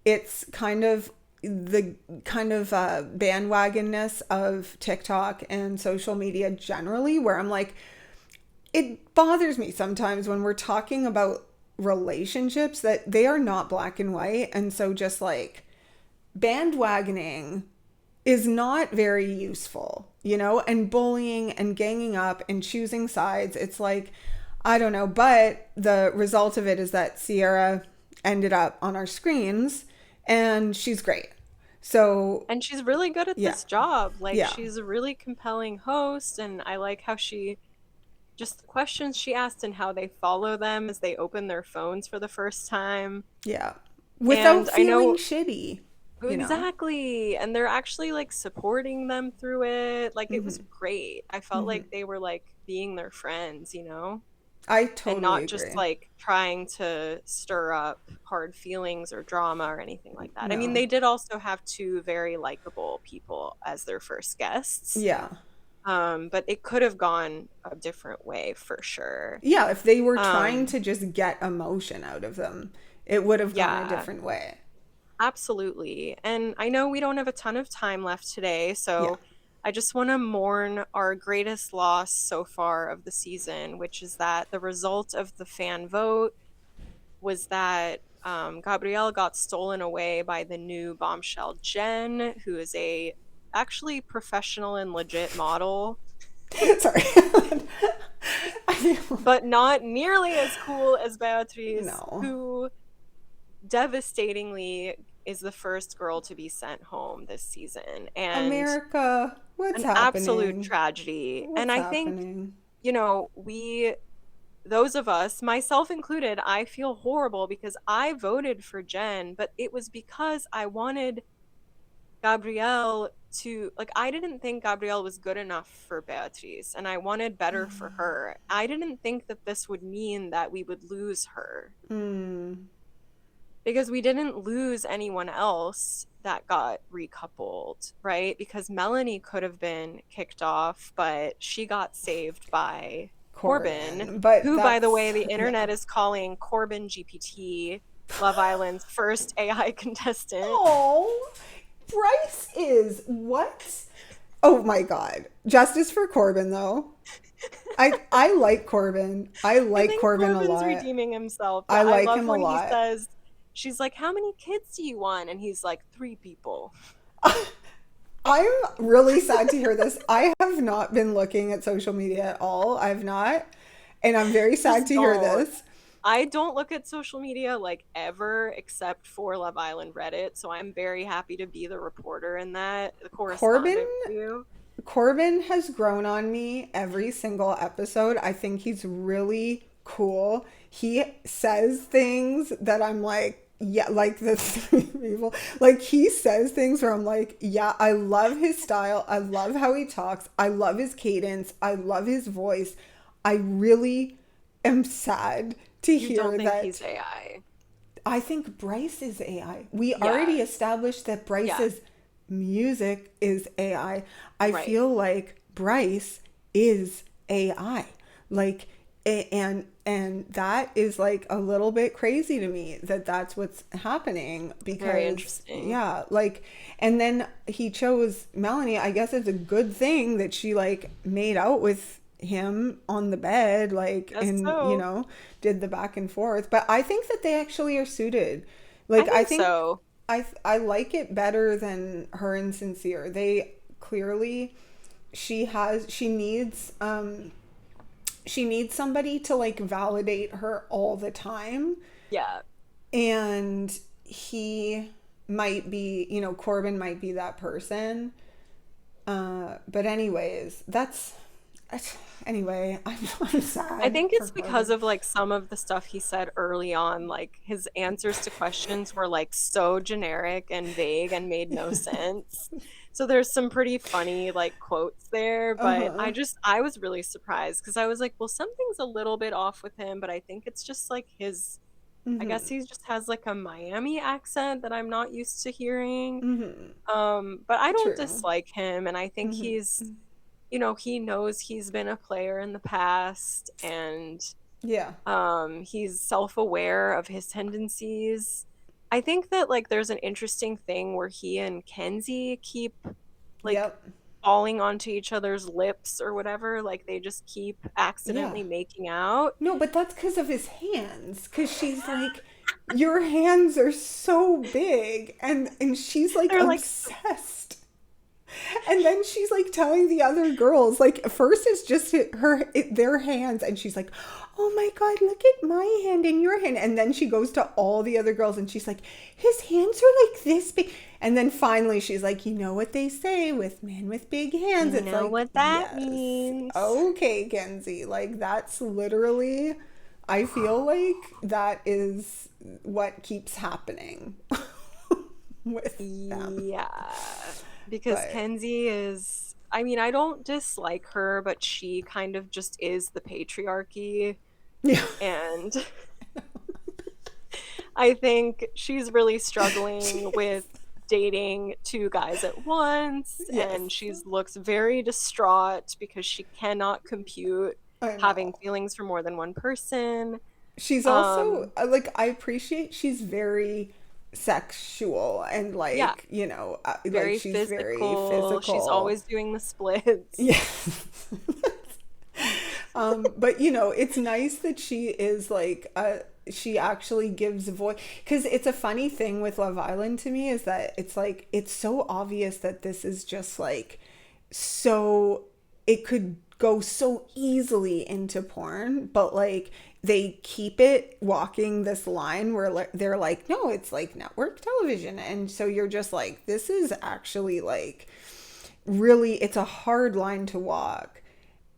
S1: it's kind of the kind of bandwagonness of TikTok and social media generally, where I'm like, it bothers me sometimes when we're talking about relationships that they are not black and white. And so just like bandwagoning is not very useful, and bullying and ganging up and choosing sides. It's like, I don't know. But the result of it is that Sierra ended up on our screens and she's great. So,
S2: And she's really good at
S1: yeah,
S2: this job. Like
S1: yeah,
S2: she's a really compelling host, and I like how she just the questions she asked and how they follow them as they open their phones for the first time.
S1: yeah. Without
S2: And I
S1: feeling
S2: know
S1: shitty.
S2: exactly, and they're actually like supporting them through it. Like it was
S1: Hmm.
S2: great. I felt
S1: Hmm.
S2: like they were like being their friends, you know?
S1: I
S2: And
S1: totally
S2: not just
S1: agree.
S2: like trying to stir up hard feelings or drama or anything like that. I mean,
S1: No.
S2: they did also have two very likable people as their first guests.
S1: Yeah.
S2: But it could have gone a different way for sure.
S1: Yeah, if they were trying
S2: Um,
S1: to just get emotion out of them, it would have gone a
S2: Yeah,
S1: different way.
S2: absolutely. And I know we don't have a ton of time left today,
S1: Yeah.
S2: so I just want to mourn our greatest loss so far of the season, which is that the result of the fan vote was that Gabrielle got stolen away by the new bombshell Jen, who is a actually professional and legit model,
S1: Sorry. I feel,
S2: but not nearly as cool as Beatriz,
S1: no.
S2: who devastatingly is the first girl to be sent home this season. And
S1: America, what's
S2: an absolute
S1: happening?
S2: tragedy. And
S1: What's
S2: I think,
S1: happening?
S2: we, those of us, myself included, I feel horrible because I voted for Jen, but it was because I wanted Gabrielle to, like, I didn't think Gabrielle was good enough for Beatrice, and I wanted better for her. I didn't think that this would mean that we would lose her
S1: Mm.
S2: because we didn't lose anyone else that got recoupled, right? Because Melanie could have been kicked off, but she got saved by Corbin,
S1: Corbin, but
S2: who, by the way,
S1: that's
S2: the
S1: yeah.
S2: internet is calling Corbin GPT, Love Island's first AI contestant.
S1: Oh, Bryce is what? Oh my God! Justice for Corbin, though. I like Corbin. I
S2: I
S1: like
S2: think
S1: Corbin a
S2: Corbin's
S1: lot.
S2: redeeming himself.
S1: I
S2: Yeah, I
S1: like
S2: love
S1: him a
S2: when he
S1: lot.
S2: says, she's like, "How many kids do you want?" And he's like, "3 people."
S1: I'm really sad to hear this. I have not been looking at social media at all. I've not. And I'm very sad
S2: Just
S1: to hear
S2: don't.
S1: this.
S2: I don't look at social media like ever except for Love Island Reddit, so I'm very happy to be the reporter in that, the
S1: Corbin
S2: correspondent for you.
S1: Corbin has grown on me every single episode. I think he's really cool. He says things that I'm like, yeah, like the three people. Like he says things where I'm like, yeah, I love his style. I love how he talks. I love his cadence. I love his voice. I really am sad to
S2: You don't
S1: hear
S2: think
S1: that.
S2: he's AI?
S1: I think Bryce is AI. We already
S2: Yeah,
S1: established that
S2: yeah,
S1: Bryce's music is AI. I
S2: right.
S1: feel like Bryce is AI. Like and that is like a little bit crazy to me that that's what's happening
S2: Very
S1: because
S2: interesting.
S1: yeah, like and then he chose Melanie. I guess it's a good thing that she like made out with him on the bed like
S2: Guess
S1: and
S2: so.
S1: did the back and forth, but I think that they actually are suited.
S2: I
S1: Like I
S2: think
S1: think
S2: so.
S1: I like it better than her and Sincere. They clearly she needs somebody to like validate her all the time,
S2: Yeah.
S1: and he might be, Corbin might be that person. But anyways, anyway, I'm
S2: I
S1: sad
S2: think
S1: for
S2: it's because
S1: Corbin.
S2: of like some of the stuff he said early on, like his answers to questions were like so generic and vague and made no sense. So there's some pretty funny like quotes there, but
S1: Uh-huh.
S2: I was really surprised because I was like, well, something's a little bit off with him, but I think it's just like his, I guess he just has like a Miami accent that I'm not used to hearing.
S1: Mm-hmm.
S2: But I don't
S1: True.
S2: dislike him, and I think
S1: Mm-hmm.
S2: he knows he's been a player in the past, and
S1: Yeah.
S2: he's self-aware of his tendencies. I think that like there's an interesting thing where he and Kenzie keep like
S1: Yep.
S2: falling onto each other's lips or whatever, like they just keep
S1: Yeah.
S2: accidentally making out.
S1: No, but that's because of his hands. Because she's like, your hands are so big, and she's like
S2: They're like,
S1: obsessed. And then she's like telling the other girls, like first it's just their hands, and she's like, "Oh my God, look at my hand and your hand." And then she goes to all the other girls, and she's like, "His hands are like this big." And then finally she's like, "You know what they say with men with big hands?"
S2: you
S1: It's
S2: know
S1: like,
S2: what that
S1: yes,
S2: means.
S1: okay, Kenzie. Like that's literally, I feel like that is what keeps happening with them.
S2: Yeah, because
S1: But
S2: Kenzie is, I mean, I don't dislike her, but she kind of just is the patriarchy.
S1: yeah,
S2: And I think she's really
S1: she
S2: struggling
S1: is.
S2: with dating 2 guys at once,
S1: Yes,
S2: and she looks very distraught because she cannot compute
S1: I
S2: having
S1: know.
S2: feelings for more than one person.
S1: She's also
S2: Um,
S1: like, I appreciate she's very sexual and
S2: yeah,
S1: like, like
S2: very
S1: she's very
S2: physical. She's
S1: physical.
S2: always doing the splits.
S1: Yeah. But it's nice that she is like she actually gives voice, because it's a funny thing with Love Island to me is that it's like it's so obvious that this is just like so it could go so easily into porn, but like they keep it walking this line where they're like, no, it's like network television, and so you're just like, this is actually like really, it's a hard line to walk.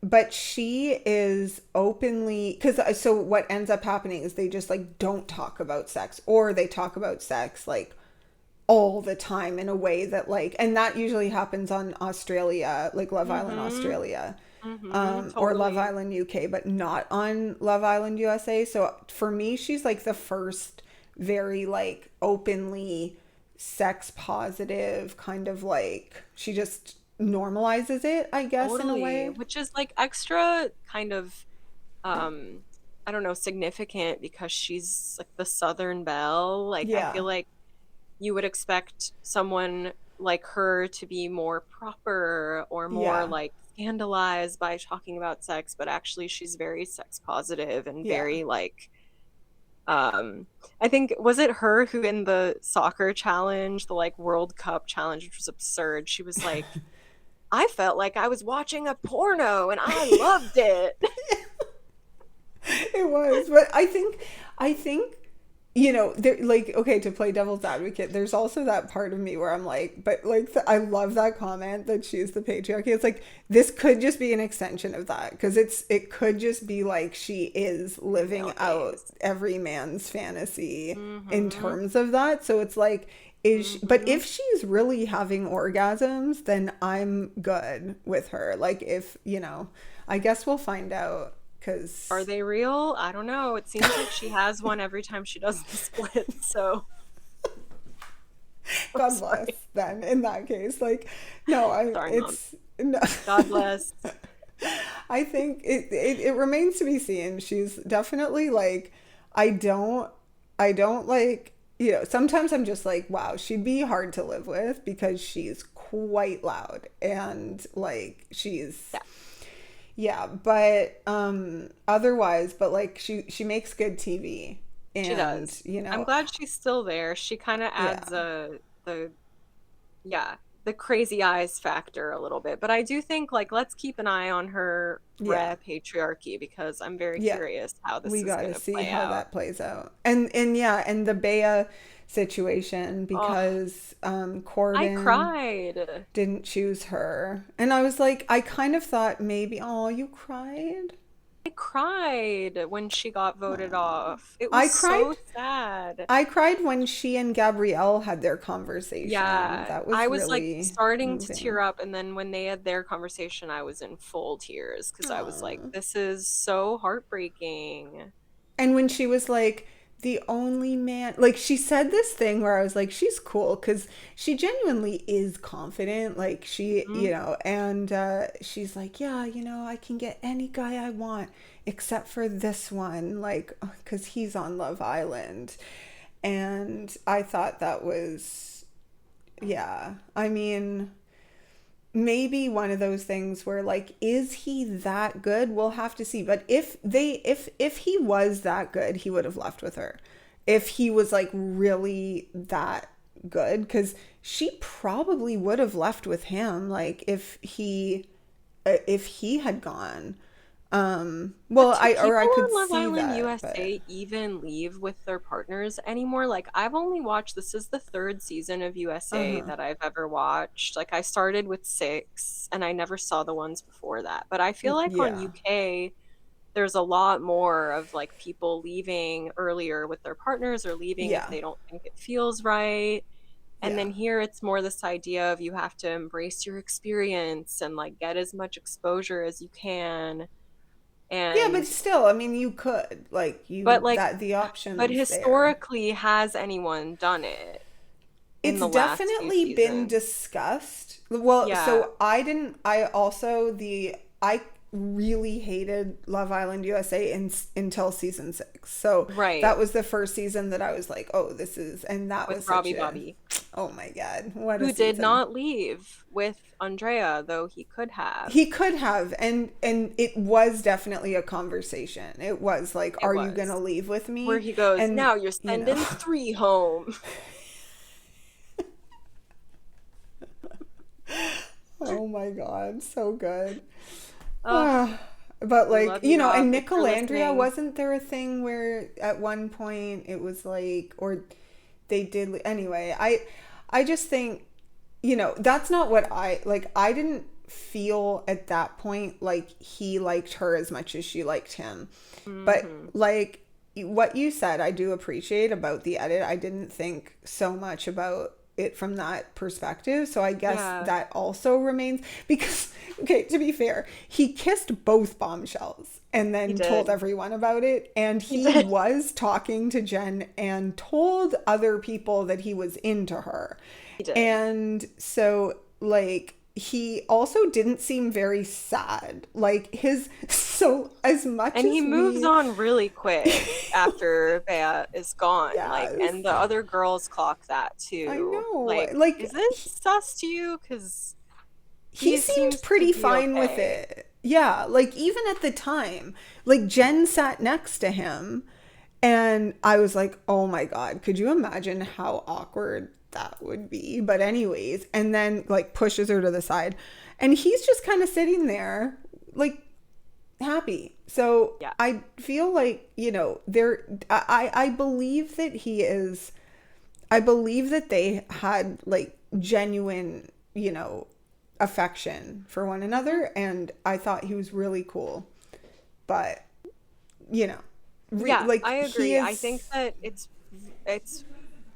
S1: But she is openly, because so what ends up happening is they just like don't talk about sex, or they talk about sex like all the time in a way that like, and that usually happens on Australia, like Love Island
S2: Mm-hmm.
S1: Australia,
S2: Mm-hmm.
S1: or Love
S2: Totally.
S1: Island UK, but not on Love Island USA. So for me, she's like the first very like openly sex positive kind of, like she just normalizes it, I guess, in a
S2: Totally.
S1: way.
S2: Which is like extra kind of um I don't know, significant because she's like the Southern Belle. Like I
S1: Yeah.
S2: feel like you would expect someone like her to be more proper or more
S1: Yeah.
S2: like scandalized by talking about sex, but actually she's very sex positive and
S1: Yeah.
S2: very like I think was it her who in the soccer challenge, the like World Cup challenge, which was absurd, she was like, I felt like I was watching a porno and I loved it.
S1: It was, but I think there, like, okay, to play devil's advocate, there's also that part of me where I'm like, but like I love that comment that she's the patriarchy. It's like this could just be an extension of that, because it could just be like she is living out
S2: Nowadays.
S1: every man's fantasy in
S2: Mm-hmm.
S1: terms of that. So it's like, but
S2: Mm-hmm.
S1: if she's really having orgasms, then I'm good with her. Like, if I guess we'll find out,
S2: Are
S1: because
S2: they real? I don't know. It seems like she has one every time she does the split, so I'm
S1: God bless
S2: sorry.
S1: then in that case. Like, no,
S2: Sorry, mom.
S1: it's no.
S2: God bless.
S1: I think it remains to be seen. She's definitely like, I don't, I don't like, sometimes I'm just like, wow, she'd be hard to live with because she's quite loud and like she's,
S2: Yeah,
S1: yeah, but otherwise, but like she makes good TV,
S2: she
S1: and
S2: does. I'm glad she's still there. She kind of
S1: yeah,
S2: adds the yeah, the crazy eyes factor a little bit. But I do think like let's keep an eye on her
S1: yeah.
S2: patriarchy because I'm very
S1: Yeah,
S2: curious how this
S1: we
S2: is
S1: got
S2: going
S1: to
S2: to
S1: see
S2: play
S1: how
S2: out.
S1: that plays out. And yeah, and the Bea situation,
S2: Oh,
S1: because
S2: I
S1: Corbin
S2: cried.
S1: didn't choose her. And I was like, I kind of thought maybe, oh, you cried?
S2: I cried when she got voted
S1: Oh.
S2: off. It
S1: I
S2: was
S1: cried.
S2: so sad.
S1: I cried when she and Gabrielle had their conversation.
S2: Yeah,
S1: That
S2: I
S1: was
S2: was like
S1: really
S2: starting to
S1: moving.
S2: tear up, and then when they had their conversation, I was in full tears because I was like,
S1: Aw.
S2: this is so heartbreaking.
S1: And when she was like, the only man, like she said this thing where I was like, she's cool because she genuinely is confident. Like she,
S2: Hmm.
S1: and she's like, yeah, I can get any guy I want except for this one, like, because he's on Love Island. And I thought that was, yeah, I mean, maybe one of those things where like, is he that good? We'll have to see. But if he was that good, he would have left with her. If he was like really that good, because she probably would have left with him, like if he had gone.
S2: But
S1: Well,
S2: do
S1: I
S2: people
S1: could
S2: on Love
S1: see
S2: Island
S1: that, but
S2: USA even leave with their partners anymore? Like, I've only watched, this is the third season of USA
S1: uh-huh.
S2: that I've ever watched. Like, I started with six and I never saw the ones before that. But I feel like on
S1: Yeah.
S2: UK, there's a lot more of like people leaving earlier with their partners or leaving if
S1: Yeah.
S2: they don't think it feels right. And
S1: Yeah.
S2: then here it's more this idea of you have to embrace your experience and like get as much exposure as you can.
S1: Yeah, but
S2: And
S1: still, I mean, you could like
S2: but
S1: you
S2: like
S1: that the
S2: but
S1: options there.
S2: historically has anyone done it in
S1: It's
S2: the last few
S1: definitely been
S2: seasons?
S1: discussed. Well,
S2: Yeah.
S1: so I didn't. I also the I really hated Love Island USA until season 6. So
S2: Right.
S1: that was the first season that I was like, oh, this is, and that
S2: With
S1: was
S2: Robbie
S1: such a,
S2: Bobby,
S1: oh my God, what a
S2: who did
S1: season.
S2: not leave with Andrea, though he could have.
S1: He could have, and it was definitely a conversation. It was like,
S2: It
S1: are you
S2: was.
S1: gonna leave with me?
S2: Where he goes,
S1: And
S2: now you're sending 3 home.
S1: Oh my God, so good.
S2: Oh,
S1: But
S2: we
S1: like,
S2: love
S1: you know,
S2: Rob,
S1: and
S2: if you're
S1: Nicolandria,
S2: listening.
S1: wasn't there a thing where at one point it was like, or they did, anyway, I just think, you know, that's not what I, like, I didn't feel at that point like he liked her as much as she liked him. But like what you said, I do appreciate about the edit. I didn't think so much about it from that perspective. So I guess
S2: Yeah.
S1: that also remains because, okay, to be fair, he kissed both bombshells and then
S2: He did.
S1: told everyone about it. And he
S2: did.
S1: was talking to Jen and told other people that he was into her.
S2: He did.
S1: And so, like, he also didn't seem very sad. Like, his, so as much
S2: And
S1: as
S2: he moves on really quick after Bea is gone. Like,
S1: Yes.
S2: and the other girls clock that too.
S1: I know.
S2: Like,
S1: Like,
S2: is this sus to you? Because
S1: he seemed pretty fine with it. Yeah, like even at the time, like Jen sat next to him and I was like, "Oh my God, could you imagine how awkward that would be?" But anyways, and then like pushes her to the side and he's just kind of sitting there like happy. So
S2: Yeah.
S1: I feel like, you know, I believe that he is, I believe that they had like genuine, you know, affection for one another, and I thought he was really cool. But you know,
S2: Yeah,
S1: like
S2: I agree.
S1: he is,
S2: I think that it's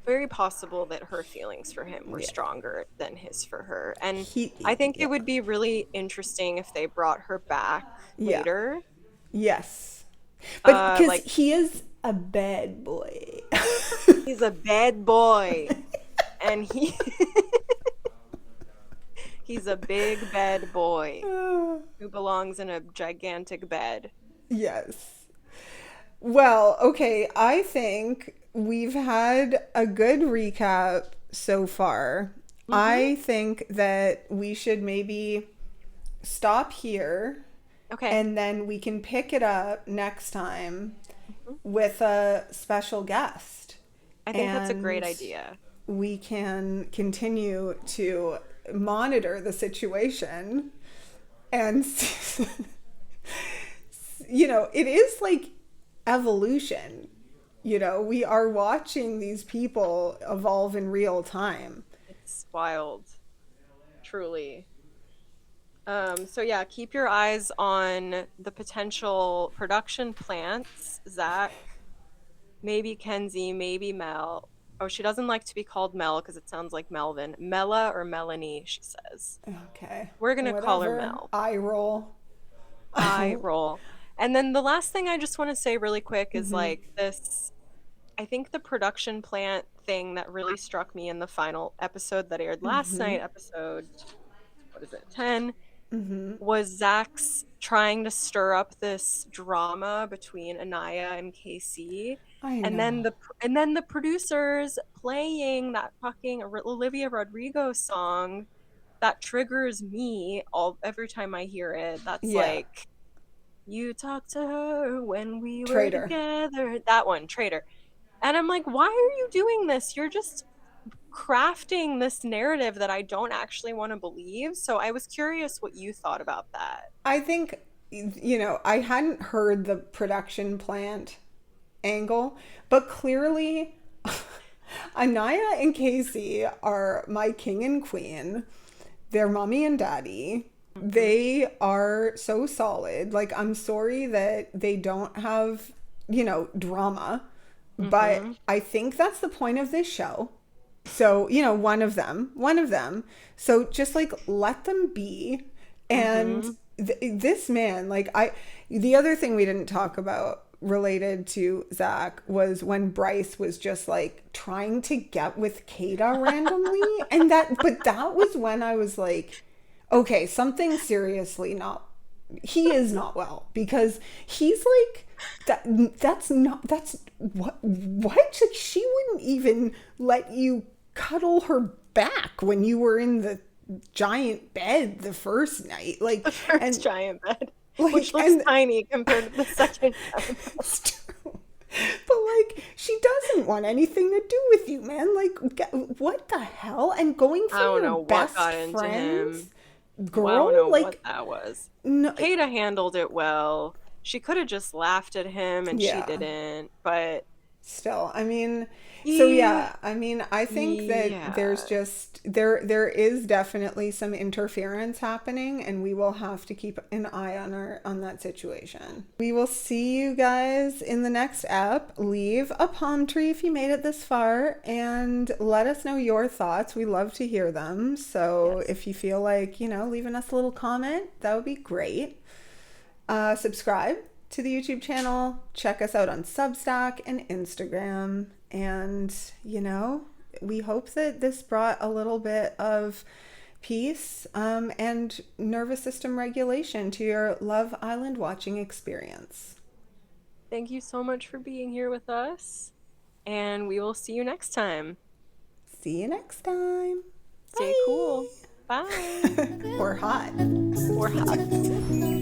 S2: very possible that her feelings for him were stronger than his for her. And I think it would be really interesting if they brought her back
S1: Yeah.
S2: later.
S1: Yes, but because
S2: Like,
S1: he is a bad boy.
S2: he's a bad boy. And he's a big bad boy who belongs in a gigantic bed.
S1: Yes. Well, okay, I think we've had a good recap so far. I think that we should maybe stop here
S2: Okay.
S1: and then we can pick it up next time with a special guest.
S2: I think that's a great
S1: And
S2: idea.
S1: we can continue to monitor the situation and you know, it is like evolution. You know, we are watching these people evolve in real time.
S2: It's wild. Truly. So yeah, keep your eyes on the potential production plants. Zach, maybe Kenzie, maybe Mel. Oh, she doesn't like to be called Mel because it sounds like Melvin. Mela or Melanie, she says.
S1: Okay.
S2: We're gonna call her
S1: Whatever.
S2: Mel.
S1: Eye roll.
S2: I roll. And then the last thing I just want to say really quick is like this, I think the production plant thing that really struck me in the final episode that aired last night, episode, what is it, 10, was Zach's trying to stir up this drama between Aniya and KC.
S1: I know.
S2: And then the producers playing that fucking Olivia Rodrigo song that triggers me every time I hear it. That's like, you talked to her when we
S1: Traitor.
S2: were together. That one, Traitor. And I'm like, why are you doing this? You're just crafting this narrative that I don't actually want to believe. So I was curious what you thought about that.
S1: I think, you know, I hadn't heard the production plant angle, but clearly Aniya and Casey are my king and queen. They're mommy and daddy. They are so solid. Like, I'm sorry that they don't have, you know, drama, but I think that's the point of this show. So, you know, one of them. So just like let them be. And this man, like the other thing we didn't talk about related to Zach was when Bryce was just like trying to get with Kata randomly. But that was when I was like, okay, something seriously not he is not well, because he's like that's like she wouldn't even let you cuddle her back when you were in the giant bed the first night, like
S2: The first
S1: and
S2: giant bed,
S1: like
S2: which looks tiny compared to the second giant bed.
S1: but like she doesn't want anything to do with you, man. Like what the hell? And going
S2: I don't
S1: from
S2: know
S1: your
S2: what
S1: best
S2: got into
S1: friends
S2: him.
S1: girl,
S2: Well, I don't know
S1: like
S2: what that was.
S1: no,
S2: Kata handled it well. She could have just laughed at him, and she
S1: yeah.
S2: didn't. But
S1: Still, I mean, so
S2: he,
S1: yeah, I mean, I think that there's
S2: yeah,
S1: just there is definitely some interference happening, and we will have to keep an eye on on that situation. We will see you guys in the next ep. Leave a palm tree if you made it this far, and let us know your thoughts. We love to hear them. So
S2: yes,
S1: if you feel like, leaving us a little comment, that would be great. Subscribe to the YouTube channel. Check us out on Substack and Instagram. And, we hope that this brought a little bit of peace and nervous system regulation to your Love Island watching experience.
S2: thank you so much for being here with us, and we will see you next time.
S1: See you next time.
S2: Stay
S1: Bye.
S2: cool. Bye.
S1: Or hot.
S2: Or hot.